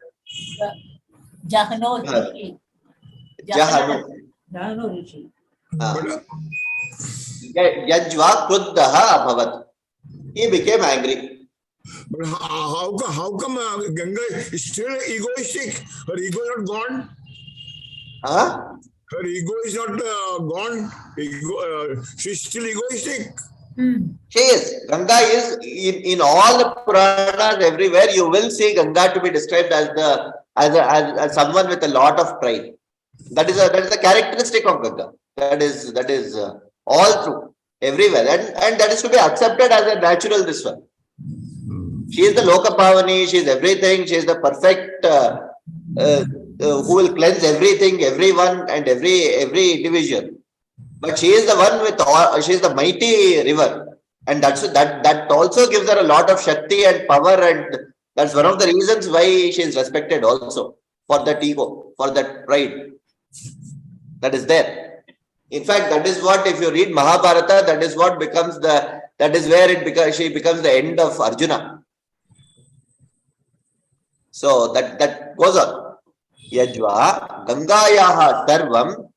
Jahano Rishi. Jahanu. Rishi. Yajva kruddaha abhavat. He became angry. But how come Ganga is still egoistic? Her ego is not gone. Her ego is not gone. She's still egoistic. She is. Ganga is in all the Puranas everywhere. You will see Ganga to be described as someone with a lot of pride. That is a characteristic of Ganga. That is all true everywhere, and that is to be accepted as a natural this one. She is the Lokapavani. She is everything. She is the perfect. Who will cleanse everything, everyone, and every individual. But she is the one with all. She is the mighty river. And that also gives her a lot of shakti and power, and that's one of the reasons why she is respected also, for that ego, for that pride that is there. In fact, that is what, if you read Mahabharata, that is what becomes that is where she becomes the end of Arjuna. So that goes on. Yajva Gangayaha Sarvam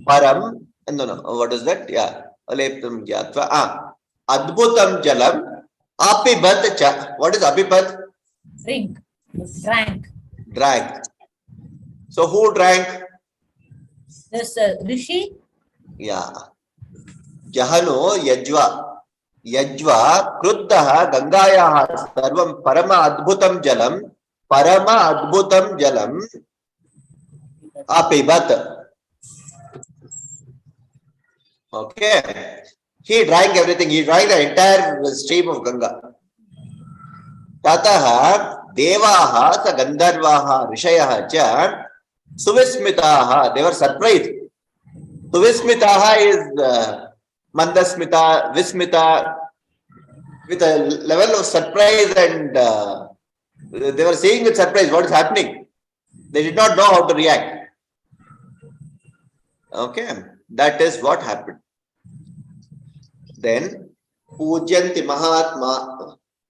Param. No, what is that? Yeah. Aleptam Gyatva. Adbhutam Jalam Apibat Cha. What is Apibat? Drink. Drank. Drank. So who drank? This Rishi. Yeah. Jahano Yajva. Yajva Kruddaha Gangayaha Sarvam Parama Adbhutam Jalam. Parama Adbhutam Jalam Apibat. Okay. He drank everything. He drank the entire stream of Ganga. Tataha Devaha sa Gandharvaha Rishayaha cha Suvismitaha. They were surprised. Suvismitaha is Mandasmita, Vismita, with a level of surprise, and they were seeing with surprise what is happening. They did not know how to react. Okay, that is what happened. Then Pujyanti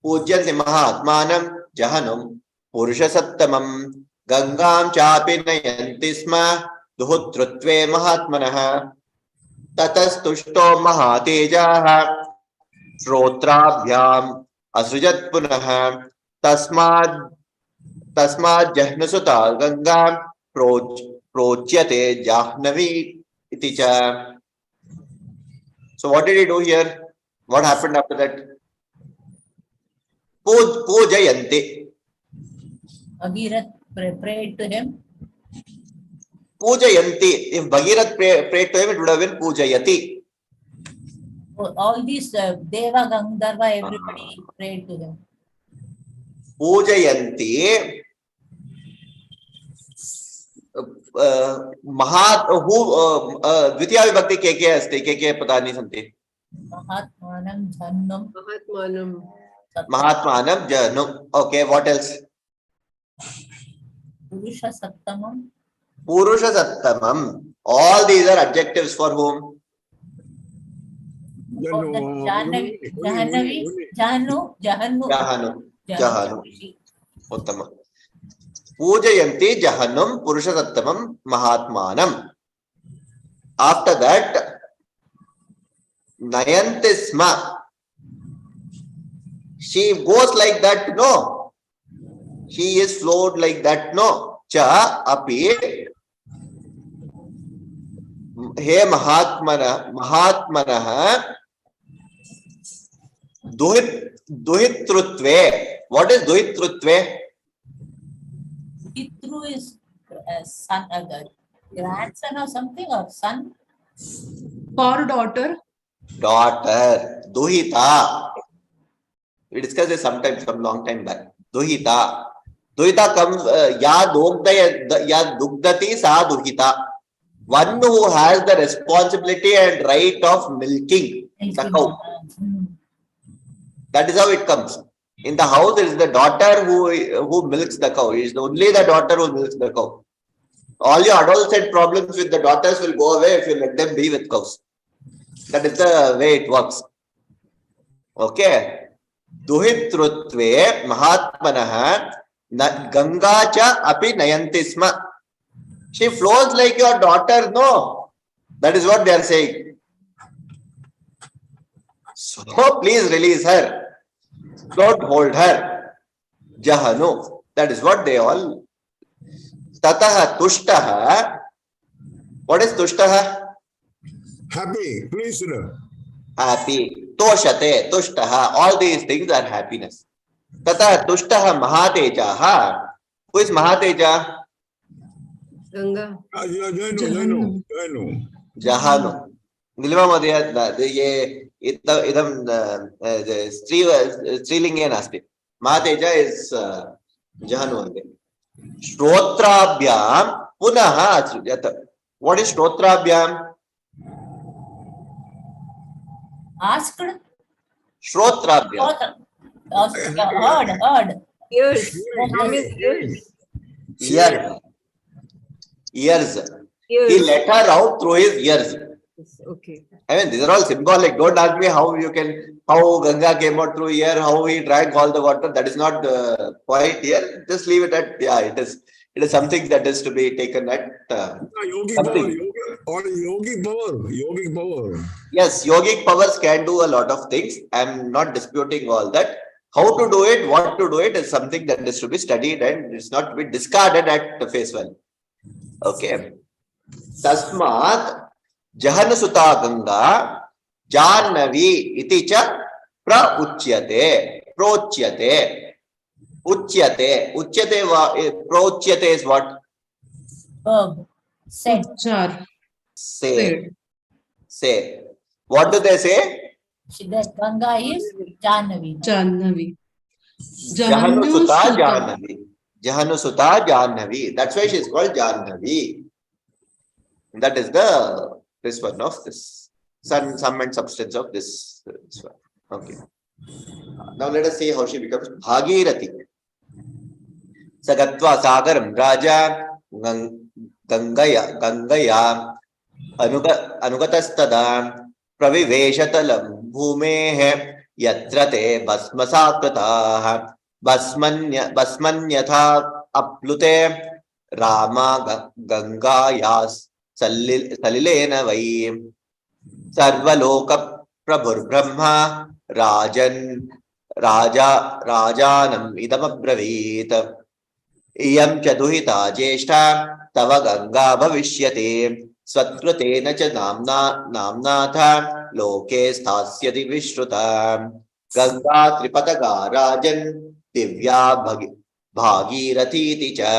Mahatmanam Jahanam Purusha Sattamam Gangam Chapi Nayanti Sma Duhutrutve Mahatmanaha Tatastushto Mahatejaha Shrotrabhyam Asujat Punaha Tasmad Jahnasuta Gangam Prochyate Jahnavi Iticha. So what did he do here? What happened after that? Pujayanti. Bhagirath prayed to him. Pujayanti. If Bhagirath prayed to him, it would have been Pujayati. All these Deva, Gandharva, everybody prayed to him. Pujayanti. द्वितीया विभक्ति के अस्ति के पता नहीं सन्ति महात्मानं जह्नुम. Okay, what else? Purusha Sattamam. All these are adjectives for whom? Jahannu. Uttama. Pujayanti Jahannam Purusha Sattamam Mahatmanam. After that, Nayanti Sma. She goes like that, no. She is flowed like that, no. Cha api. He Mahatmanah Duhitrutve. What is Duhitrutve? Pitru is son, grandson or something, or son? For daughter. Daughter. Duhita. We discussed this sometime, some long time back. Duhita. Duhita comes, ya dugdati sa duhita. One who has the responsibility and right of milking the cow. That is how it comes. In the house, it is the daughter who milks the cow. It is only the daughter who milks the cow. All your adolescent problems with the daughters will go away if you let them be with cows. That is the way it works. Okay. Duhitrutve Mahatmanaha Ganga cha api nayanti sma. She flows like your daughter, no. That is what they are saying. So please release her. Don't hold her. Jahanu. That is what they all. Tataha tushtaha. What is tushtaha? Happy, please. Happy. Toshate, tushtaha. All these things are happiness. Tataha tushtaha mahatejaha. Who is Mahateja? Ganga. Jahanu. Nilima Madhya, idam Strilinge nasti. Mahateja is Jahanu. Shrotrabhyam punaha asrujata. What is Shrotrabhyam? Asked. Shrotrabhyam. Heard. Ears. From his ears. Ears. Ears. He Ears. let her out through his ears. Okay. I mean, these are all symbolic. Don't ask me how Ganga came out through here, how he drank all the water. That is not the point here. Just leave it at, yeah, it is something that is to be taken at Yogic something. power, yogic power. Yes, yogic powers can do a lot of things. I'm not disputing all that. How to do it, what to do it is something that is to be studied and it's not to be discarded at the face value. Okay. Tasmat Jahanasuta Ganga Jannavi iti cha prauchyate. Uchyate. Prauchyate is what? Verb. Said. Char. Say. What do they say? That Ganga is Jannavi. Jannavi. Jahanusuta Jannavi. That's why she is called Jannavi. That is this one of this sum and substance of this one. Okay. Now let us see how she becomes Bhagirathi. Sagatva Sagaram Raja Gangaya Anugatastada Praviveshatalam Bhumehe Yatrate Basmasakrataha Basmanyatha Aplute Rama Gangayas Salilena Vai Sarvaloka Prabhur Brahma Rajanam Idamabravit Iyam Chaduhita Jeshta Tava Ganga Bhavishyate Svatrutena cha namnatha loke sthasyati vishruta Ganga Tripataga Rajan Divya Bhagirathi cha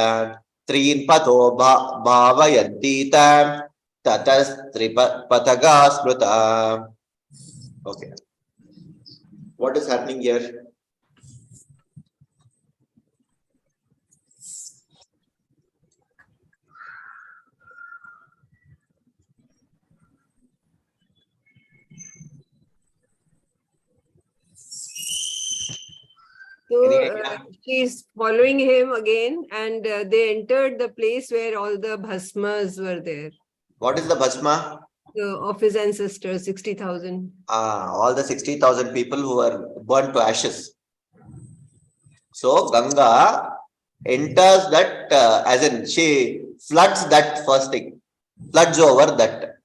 Trin Pato Bhavayanti ta Tatas Tripataga Smruta. Okay. What is happening here? So she's following him again, and they entered the place where all the bhasmas were there. What is the bhasma? Of his ancestors, 60,000. All the 60,000 people who were burnt to ashes. So Ganga enters that, as in she floods that first thing, floods over that.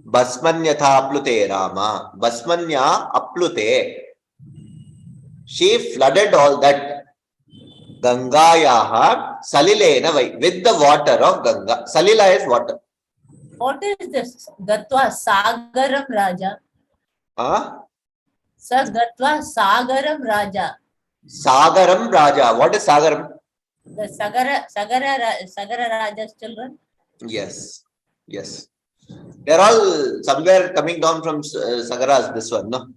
Basmanyatha aplute Rama. Basmanya aplute. She flooded all that. Gangayaha salilena vai. With the water of Ganga. Salila is water. What is this? Gatva Sagaram Raja. Gatva Sagaram Raja. Sagaram Raja. What is Sagaram? The Sagara Raja's children? Yes. Yes. They're all somewhere coming down from Sagaras, this one, no?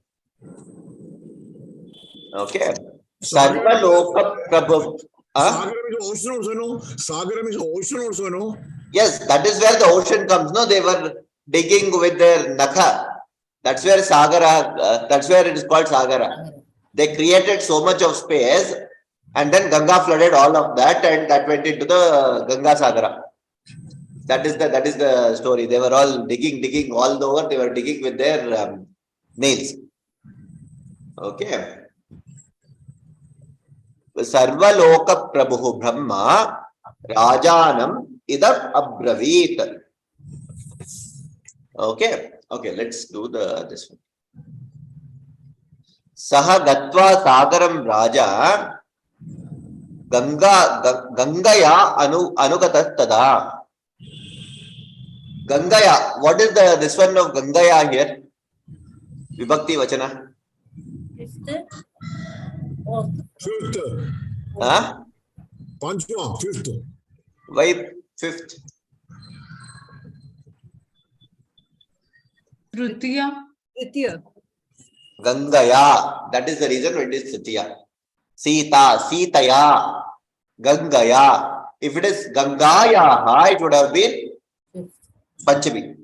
Okay. Sarvaloka Prabhu. Sagaram is ocean also, no? Sagaram is ocean also, no? Yes, that is where the ocean comes. No, they were digging with their nakha. That's where Sagara, that's where it is called Sagara. They created so much of space and then Ganga flooded all of that and that went into the Ganga Sagara. That is the story. They were all digging all over. They were digging with their nails. Okay. Sarvaloka Prabhu Brahma Rajanam Idam Abravit. Okay. Okay, let's do this one. Saha Gatva Sagaram Raja Gangaya Anugatastada. Gangaya. What is this one of Gangaya here? Vibhakti Vachana. Fifth. Panchma, fifth. Why fifth? Tritiya. Gangaya. That is the reason it is Tritiya. Sitaya. Gangaya. If it is Gangaya, it would have been Panchami.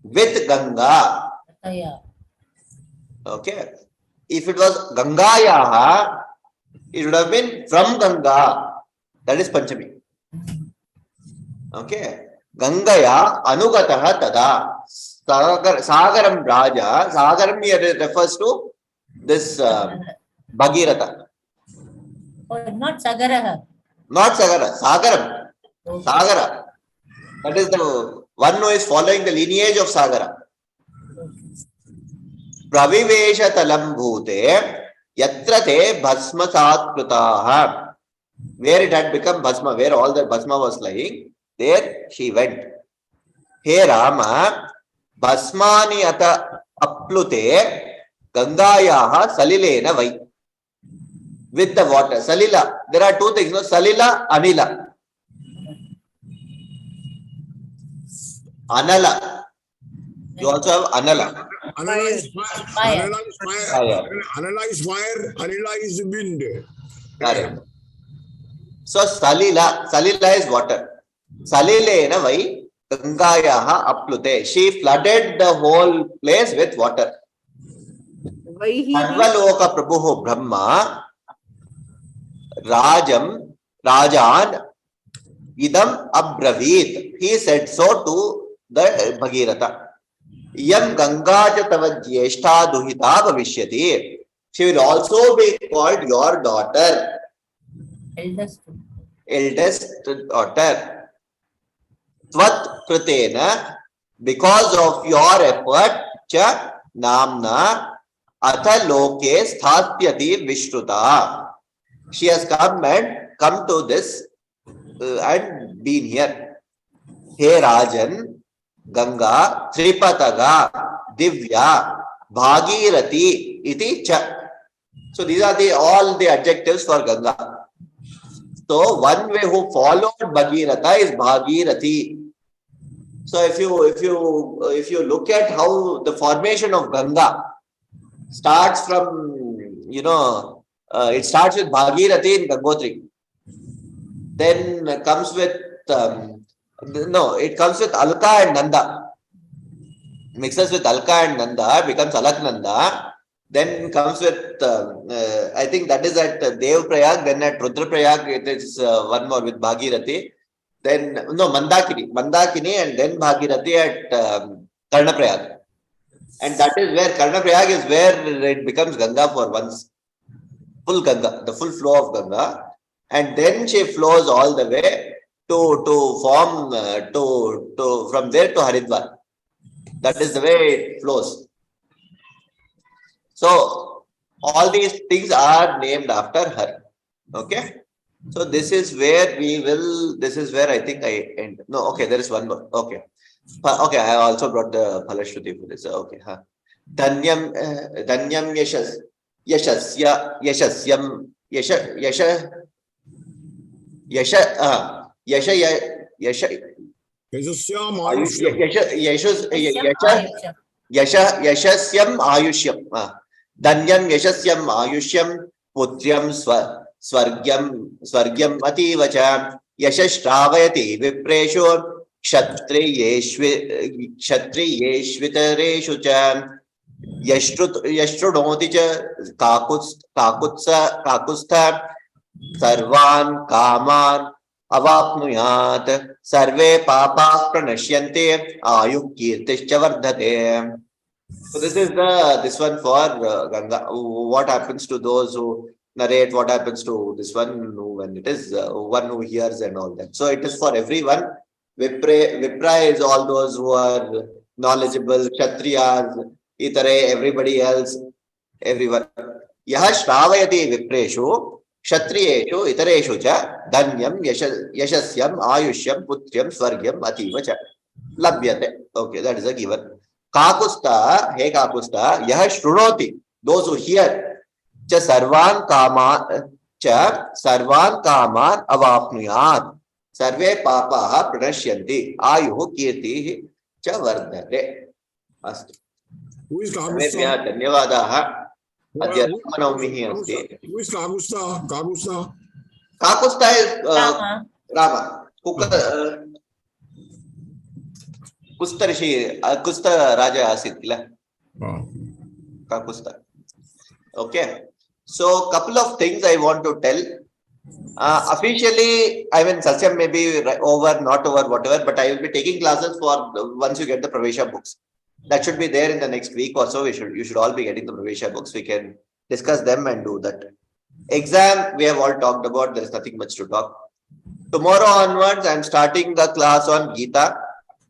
With Ganga. Okay. If it was Gangayaha, it would have been from Ganga. That is Panchami. Okay. Gangaya Anugataha Tada. Sagaram Raja. Sagaram here refers to this Bhagirath. Oh, not Sagaraha. Not Sagara. Sagaram. Okay. Sagara. That is the one who is following the lineage of Sagara. Pravivesha talam bhute yatra te bhasma satkrutaha. Where it had become bhasma, where all the bhasma was lying, there she went. He Rama, bhasmani ata aplute gangayaha salilena vai. With the water. Salila. There are two things, no? Salila, Anila. Anala. You also have Anala. Analyze fire. Fire. Analyze fire. Fire. Analyze fire. Analyze wind. Correct. So Salila. Salila is water. Salilena vai Gangayaha aplute. She flooded the whole place with water. Vaihi Sarvaloka Prabhuho Brahma Rajan Idam Abravit. He said so to the Bhagirata. Yam Gangaja Tava Jyeshta Duhita Bhavishyati. She will also be called your daughter. Eldest daughter. Tvat Kritena. Because of your effort, cha namna atha loke sthatyati vishruta. She has come to this and been here. He Rajan, Ganga, Tripataga, Divya, Bhagirati, iti cha. So these are all the adjectives for Ganga. So one way who followed Bhagirata is Bhagirati. So if you look at how the formation of Ganga starts from, it starts with Bhagirati in Gangotri. Then comes with it comes with Alka and Nanda. Mixes with Alka and Nanda, becomes Alaknanda. Then comes with I think that is at Devprayag. Then at Rudraprayag it is one more with Bhagirati. Then Mandakini, and then Bhagirati at Karnaprayag. And that is where Karnaprayag is where it becomes Ganga for once. Full Ganga, the full flow of Ganga. And then she flows all the way to form from there to Haridwar. That is the way it flows. So all these things are named after her. Okay. So this is where I think I end. No, okay, there is one more. Okay. Okay, I also brought the Phalashruti for this. Okay. Danyam Yashasyam Ayushyam. Danyam Yashasyam Ayushyam Putyam Swargyam Ativacha Yashashravayati Vipreshu Kshatriyeshvitareshu cha Yashtrudoti cha Kakustha Sarvan Kaman Avapnuyat Sarve Papa Pranashyante Ayu Kirtischa Vardhate. So this is this one for Ganga. What happens to those who narrate? What happens to this one when it is one who hears and all that? So it is for everyone. Vipra is all those who are knowledgeable. Kshatriyas, Itare, everybody else, everyone. Yaha Shravayati Vipreshu, Kshatriyeshu, Itareshu cha, Dhanyam, Yashasyam, Ayushyam, Putyam, Swargyam, Ativa cha. Labhyate. Okay, that is a given. Kakusta, hey Kakusta, Yaha Shrunoti, those who hear, cha Sarvan Kaman Avapnuyat. Sarve Papaha Pranashyanti Ayuhu Kirtihi cha Vardhate. Astu. Who is Kagusta? Dhanyavadaha. Adya Ramanavamihi asti. Who is Kagusta? Kagusta? Kakusta is Rama. Kusta Raja asit kila. का पुस्तक. Okay. So couple of things I want to tell. Officially, I mean, Sasyam may be over, not over, whatever, but I will be taking classes for once you get the Pravesha books. That should be there in the next week or so. You should all be getting the Pravesha books. We can discuss them and do that. Exam, we have all talked about. There is nothing much to talk. Tomorrow onwards, I am starting the class on Gita.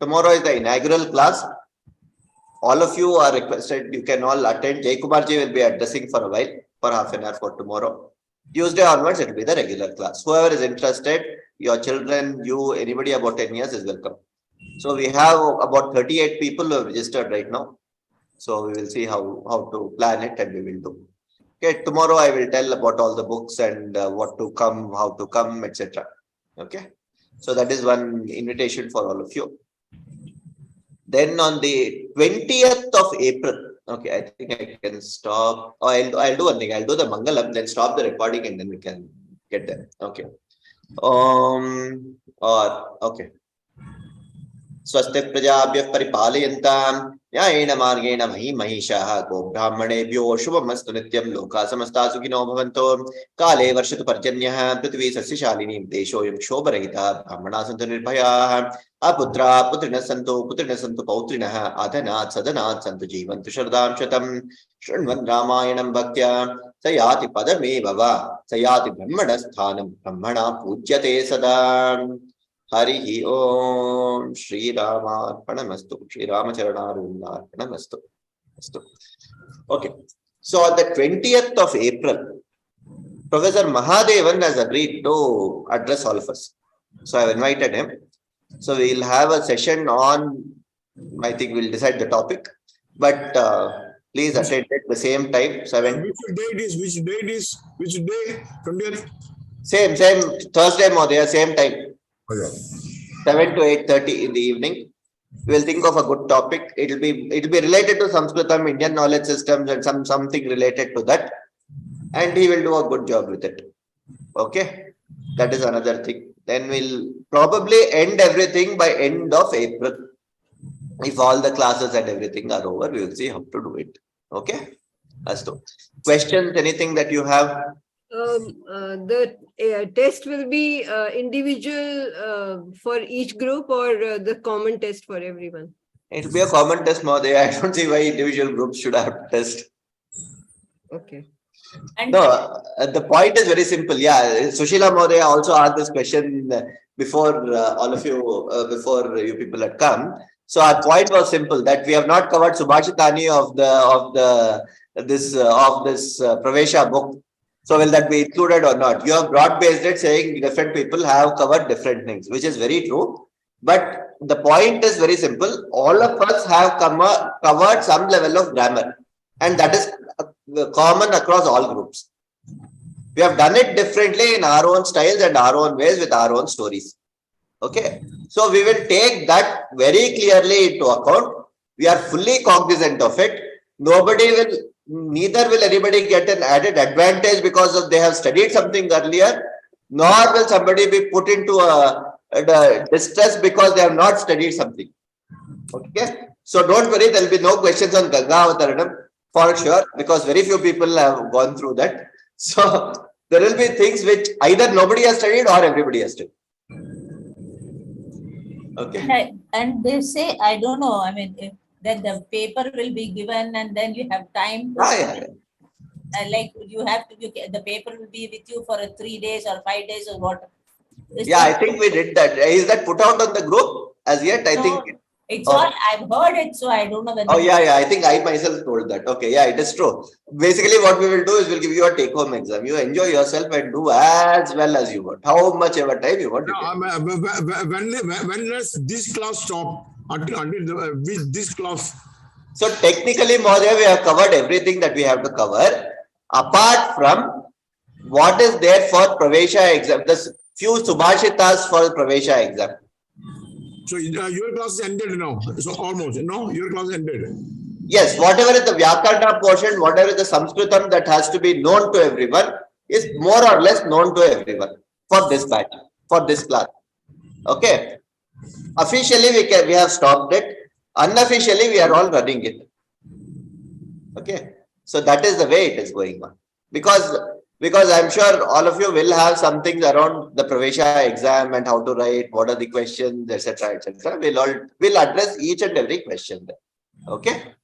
Tomorrow is the inaugural class. All of you are requested. You can all attend. Jay Kumar ji will be addressing for a while, for half an hour for tomorrow. Tuesday onwards, it will be the regular class. Whoever is interested, your children, you, anybody about 10 years is welcome. So we have about 38 people who have registered right now. So we will see how to plan it and we will do. Okay, tomorrow I will tell about all the books and what to come, how to come, etc. Okay, so that is one invitation for all of you. Then on the 20th of April, okay, I think I can stop. Oh, I'll do one thing. I'll do the Mangalam, then stop the recording and then we can get there. Okay. Okay. स्वस्ति प्रजाभ्यः परिपालयन्तां न्यायेन मार्गेण महीं महिषाः गोब्राह्मणेभ्यो शुभमस्तु नित्यं लोकाः समस्ताः सुखिनो भवन्तु काले वर्षतु पर्जन्यः पृथ्वी सस्यशालिनी देशोऽयं क्षोभरहितः ब्राह्मणाः सन्तु निर्भयाः अपुत्राः पुत्रिणः सन्तु पौत्रिणः अधनात् सदनात् सन्तु जीवन्तु शरदां शतं शृण्वन् रामायणं भक्त्या स याति पदमेव वा स याति ब्रह्मणस्थानं ब्रह्मणा पूज्यते सदा. Hari Om Shri Ramarpanamastu Shri Ramacharanarindarpanamastu. Okay. So on the 20th of April, Professor Mahadevan has agreed to address all of us. So I have invited him. So we will have a session on, I think we'll decide the topic, but please attend at the same time. 7. Which date is? Which day? 20th? Same Thursday, Madhya, same time. 7 to 8:30 in the evening. We will think of a good topic. It'll be related to Sanskritam, Indian knowledge systems, and something related to that. And he will do a good job with it. Okay, that is another thing. Then we'll probably end everything by end of April. If all the classes and everything are over, we will see how to do it. Okay. Astu. Questions? Anything that you have? The test will be individual for each group or the common test for everyone? It will be a common test, Madhya. I don't see why individual groups should have test. Okay. And No, the point is very simple. Yeah, Sushila Madhya also asked this question before all of you, before you people had come. So our point was simple, that we have not covered Subhashitani of this Pravesha book. So will that be included or not? You have broad-based it, saying different people have covered different things, which is very true. But the point is very simple. All of us have covered some level of grammar, and that is common across all groups. We have done it differently in our own styles and our own ways with our own stories. Okay. So we will take that very clearly into account. We are fully cognizant of it. Neither will anybody get an added advantage because they have studied something earlier, nor will somebody be put into a distress because they have not studied something. Okay. So don't worry, there will be no questions on Ganga Vataranam for sure, because very few people have gone through that. So there will be things which either nobody has studied or everybody has studied. Okay. And they say, I don't know, I mean, that the paper will be given and then you have time to like you have to, the paper will be with you for 3 days or 5 days or what? I think we did that. Is that put out on the group as yet? I think it's all, I've heard it, so I don't know whether. Oh yeah, I think I myself told that. Okay, yeah, it is true. Basically what we will do is we'll give you a take-home exam. You enjoy yourself and do as well as you want. How much ever time you want. When does this class stop? Until this class. So technically, Madhya, we have covered everything that we have to cover, apart from what is there for Pravesha exam. The few Subhashitas for Pravesha exam. So your class is ended now. So almost, no? Your class is ended. Yes, whatever is the Vyakarna portion, whatever is the Sanskritam that has to be known to everyone is more or less known to everyone for this batch, for this class. Okay. Officially, we have stopped it. Unofficially, we are all running it. Okay. So that is the way it is going on. Because I'm sure all of you will have some things around the Pravesha exam and how to write, what are the questions, etc., etc. We'll address each and every question there. Okay.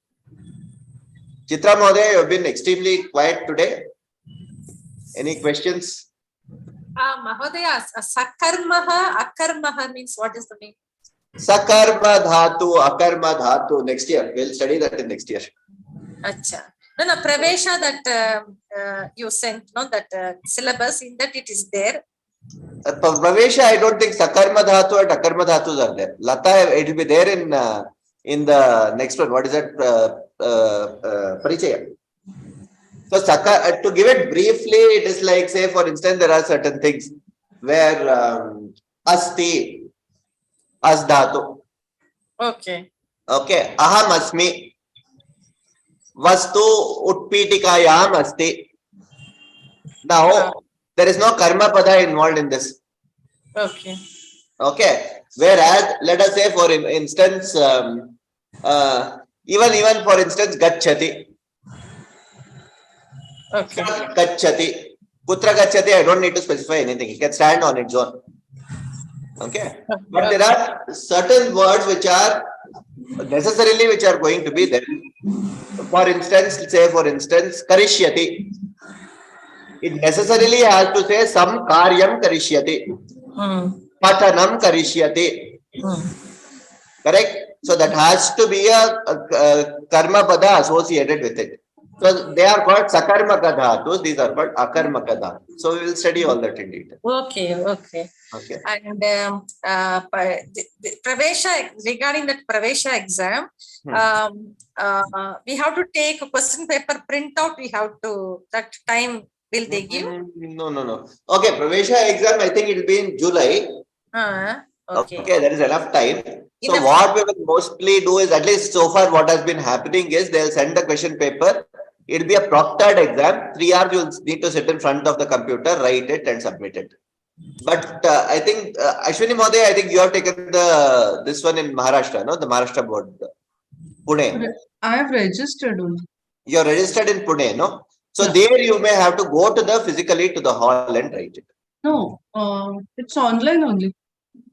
Chitra Mohoday, you have been extremely quiet today. Any questions? Mahodaya, sakarmaha, akarmaha means what is the meaning? Sakarma dhatu, akarma dhatu. Next year, we'll study that in next year. Acha. No, Pravesha that you sent, no, that syllabus, in that it is there. Pravesha, I don't think sakarma dhatu and akarma dhatus are there. Lata, it will be there in the next one. What is that? Parichaya. So, to give it briefly, it is like, say, for instance, there are certain things where asti, as dhatu. Okay. Okay. Aham asmi. Vastu utpitikayam asti. Now, there is no karma pada involved in this. Okay. Okay. Whereas, let us say, for instance, even for instance, gacchati. Okay. Gacchati. Kutra gacchati, I don't need to specify anything. It can stand on its own. Okay. But there are certain words which are going to be there. For instance, karishyati. It necessarily has to say some karyam karishyati. Patanam karishyati. Correct? So that has to be a karma pada associated with it. So they are called sakarmaka dhatus. These are called akarmaka dhatus. So we will study all that in detail. Okay. And the Pravesha, regarding that Pravesha exam, we have to take a question paper printout. We have to, that time will they give? No. Okay, Pravesha exam, I think it will be in July. Okay, there is enough time. So what we will mostly do is, at least so far what has been happening is, they'll send the question paper. It will be a proctored exam. 3 hours you'll need to sit in front of the computer, write it and submit it. But I think, Ashwini Mohoday, I think you have taken this one in Maharashtra, no? The Maharashtra board, Pune. I have registered only. You are registered in Pune, no? So there you may have to go to physically to the hall and write it. No, it's online only.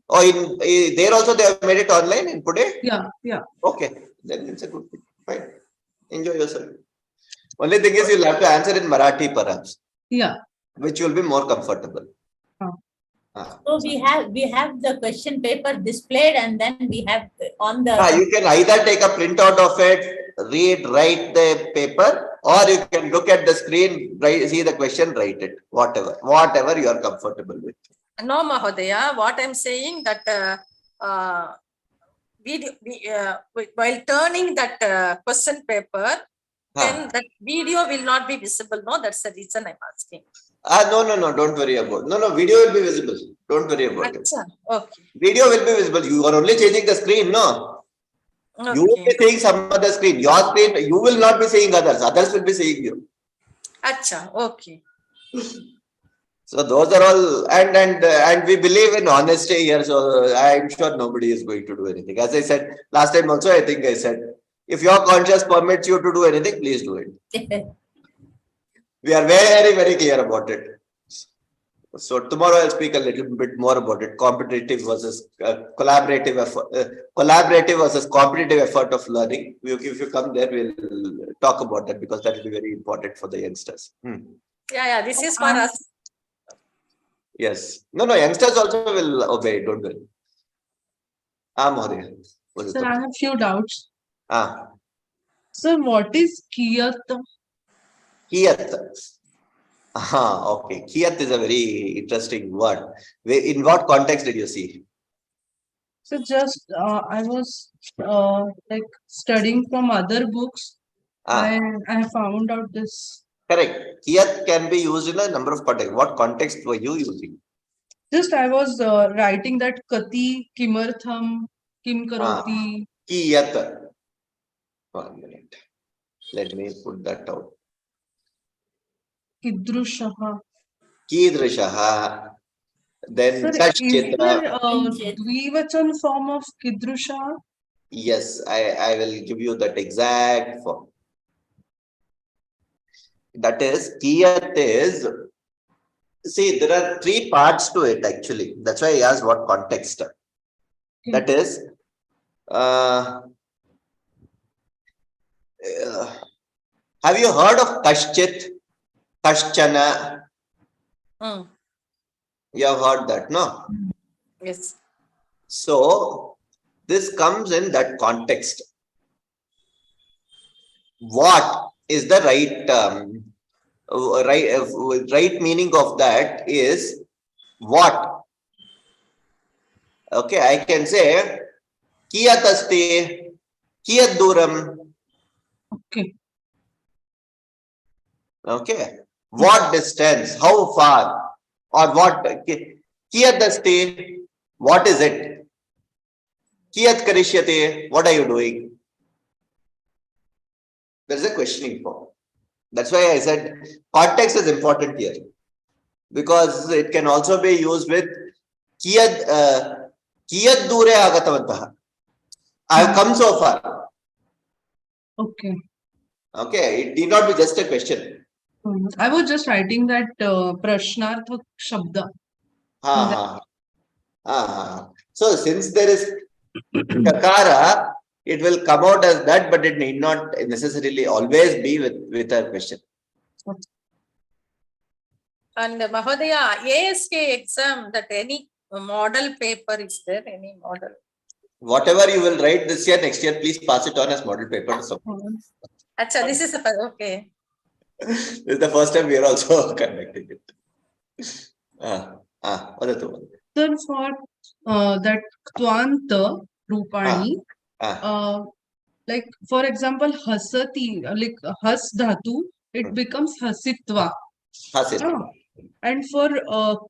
Oh, there also they have made it online in Pune? Yeah. Okay, then it's a good thing. Fine. Enjoy yourself. Only thing is you'll have to answer in Marathi perhaps. Yeah. Which will be more comfortable. So we have the question paper displayed, and then we have on the. You can either take a printout of it, write the paper, or you can look at the screen, see the question, write it. Whatever you are comfortable with. No, Mahodaya, what I'm saying that while turning that question paper, then that video will not be visible. No, that's the reason I'm asking. No, don't worry about it. No, video will be visible. Don't worry about it. Okay. Video will be visible. You are only changing the screen, no? Okay. You will be seeing some other screen. Your screen, you will not be seeing others. Others will be seeing you. Okay. So those are all, and we believe in honesty here. So I'm sure nobody is going to do anything. As I said last time also, I think I said, if your conscience permits you to do anything, please do it. We are very, very clear about it. So tomorrow I'll speak a little bit more about it. Competitive versus collaborative effort, collaborative versus competitive effort of learning. If you come there, we'll talk about that because that will be very important for the youngsters. Yeah. This is for us. Yes. No, youngsters also will obey. Don't worry. Mahodaya. Sir, I have few doubts. Sir, what is kiyat? Kiyat. Okay. Kiyat is a very interesting word. In what context did you see? So just I was like studying from other books. I found out this. Correct. Kiyat can be used in a number of contexts. What context were you using? Just I was writing that kati, kimartham, kim karoti. Kiyat. 1 minute. Let me put that out. Kidrushaha. Kidrushaha. Then is there dvivachan form of kidrushaha? Yes, I will give you that exact form. That is, kiyat is, see, there are three parts to it actually. That's why I asked what context. That is, have you heard of Kashchit, Kashchana? You have heard that, no? Yes. So, this comes in that context. What is the right meaning of that is what? Okay, I can say kiyat asti, kiyat duram. Okay, what distance, how far, or what? Kiyat asti, what is it? Kiyat karishyate, what are you doing? There is a questioning form. That's why I said context is important here, because it can also be used with kiyat dure agatavantaha. I have come so far. Okay. Okay, it need not be just a question. I was just writing that prashnarthak shabda. So since there is kakara, it will come out as that, but it need not necessarily always be with a question. And Mahodaya, ASK exam, that any model paper is there? Any model? Whatever you will write this year, next year, please pass it on as model paper to someone. Acha, this is okay. This is the first time we are also conducting it. Sir, for that Tvanta Rupani, like for example, hasati, like has dhatu, it becomes hasitva. And for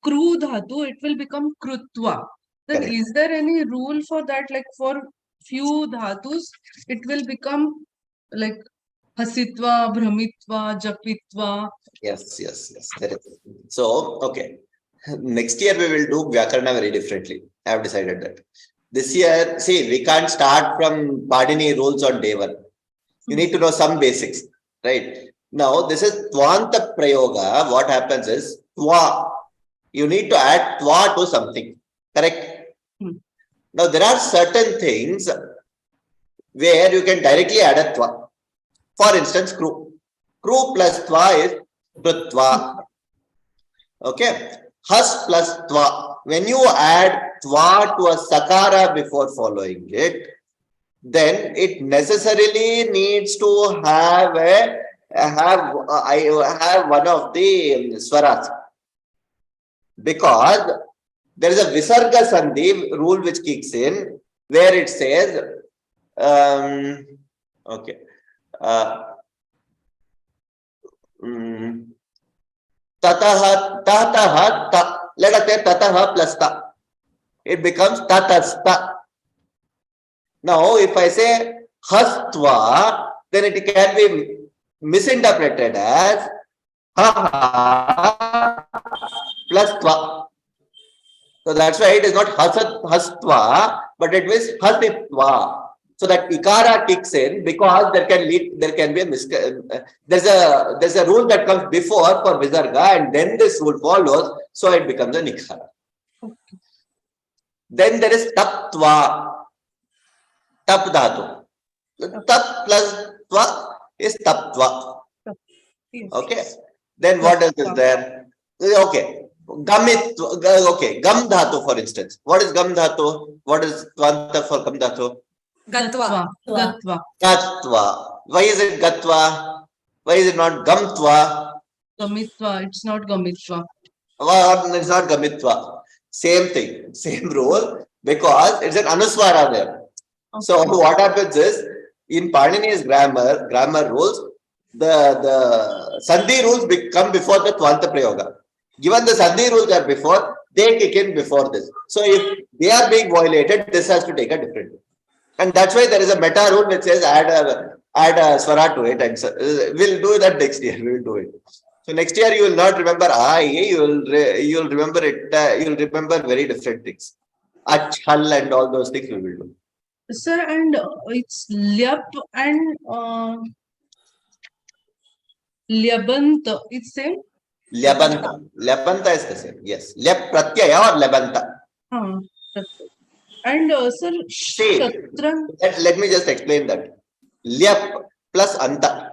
kru dhatu, it will become krutva. Then Correct. is there any rule for that? Like for few dhatus, it will become like hasitva, brahmitva, japitva. Yes. There is. So, okay. Next year we will do Vyakarana very differently. I have decided that. This year, see, we can't start from Padini rules on day one. You need to know some basics, right? Now, this is Tvanta Prayoga. What happens is, Tva. You need to add Tva to something, correct? Now, there are certain things where you can directly add a Tva. For instance, Kru. Kru plus Tva is Prutva. Okay. Has plus Tva. When you add Tva to a Sakara before following it, then it necessarily needs to have one of the swaras, because there is a Visarga Sandhi rule which kicks in, where it says, okay, tataha ta. Let us say tataha plus ta. It becomes tatasta. Now, if I say hastva, then it can be misinterpreted as ha plus tva. So that's why it is not hastva, but it is hasitva. So that ikara kicks in, because there can be there's a rule that comes before for visarga, and then this rule follows, so it becomes an ikara. Okay. Then there is taptva. Tap dhatu. Tap plus tva is taptva. Okay. Then what else is there? Okay. Gamitva. Okay. Gam dhatu, for instance. What is gam dhatu? What is tvanta for gam dhatu? Gatva. Gatva. Why is it gatva? Why is it not gamtva? Gamitva. It's not gamitva. It's not gamitva. Same thing. Same rule. Because it's an anuswara there. Okay. So what happens is, in Panini's grammar rules, the Sandhi rules come before the Tvanta Prayoga. Given the Sandhi rules are before, they kick in before this. So if they are being violated, this has to take a different way. And that's why there is a meta rule which says add a swara to it, and so, we'll do that next year. We will do it. So next year you will not remember you will remember it. You will remember very different things. Achhal and all those things we will do. Sir, and it's lyap and Lyabanta. It's same. Lyabanta. Lyabanta is the same. Yes. Lyap pratyaya or labanta. And sir, See, Shatran. let me just explain that. Lyap plus anta.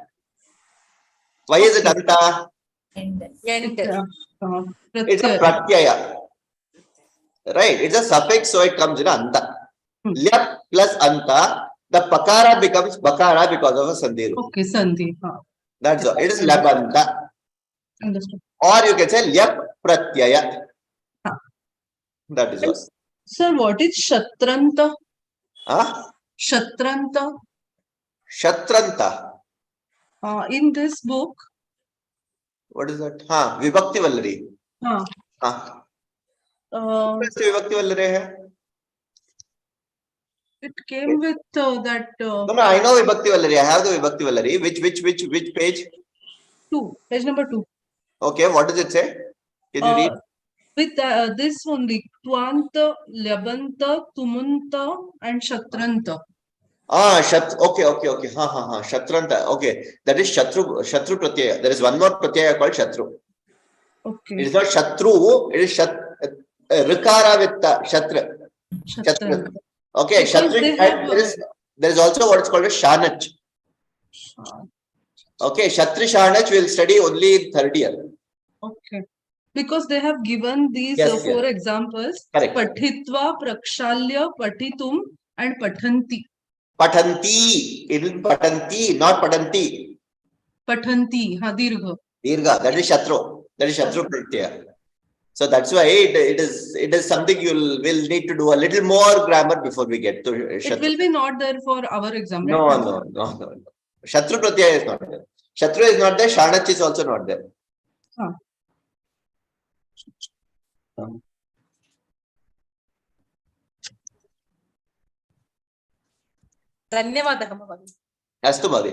Why is it anta? End. It's a pratyaya. Right. It's a suffix, so it comes in anta. Lyap plus anta. The pakara becomes bakara because of a sandhi. Okay, sandhi. That's all. It is labanta. Understood. Or you can say lyap pratyaya. That is all. Sir, what is Shatranta? Huh? Shatranta. Shatranta. In this book. What is that? Vibhakti Vallari. Vibhakti Vallari hai? It came with that. No, I know Vibhakti Vallari. I have the Vibhakti Vallari. Which page? 2. Page number 2. Okay, what does it say? Can you read? With this only, Twanta, Labanta, Tumanta, and Shatranta. Okay. Shatranta. Okay, that is Shatru Pratyaya. There is one more Pratyaya called Shatru. Okay. It is not Shatru. It is Rikara with Shatra. Shatra. Okay, Shatru. There is also what is called a Shanach. Okay, Shatri Shanach will study only in 3rd year. Okay. Because they have given these 4 examples. Correct. Pathitva, Prakshalya, Patitum, and Pathanti. Pathanti. It is Patanti, not Patanti. Pathanti. Dirgha. Dirgha. That is Shatru. That is Shatru Pratyaya. So that's why it is something will need to do a little more grammar before we get to Shatru. It will be not there for our exam. No. Shatru Pratyaya is not there. Shatru is not there. Shanach is also not there. धन्यवादः महोदय. अस्तु महोदय.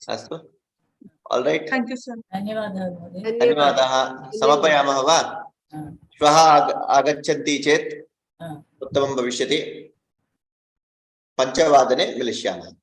अस्तु. All right. Thank you, sir. धन्यवादः. समापयामः वा? श्वः आगच्छन्ति चेत् उत्तमं भविष्यति. 5 वादने मिलिष्यामः.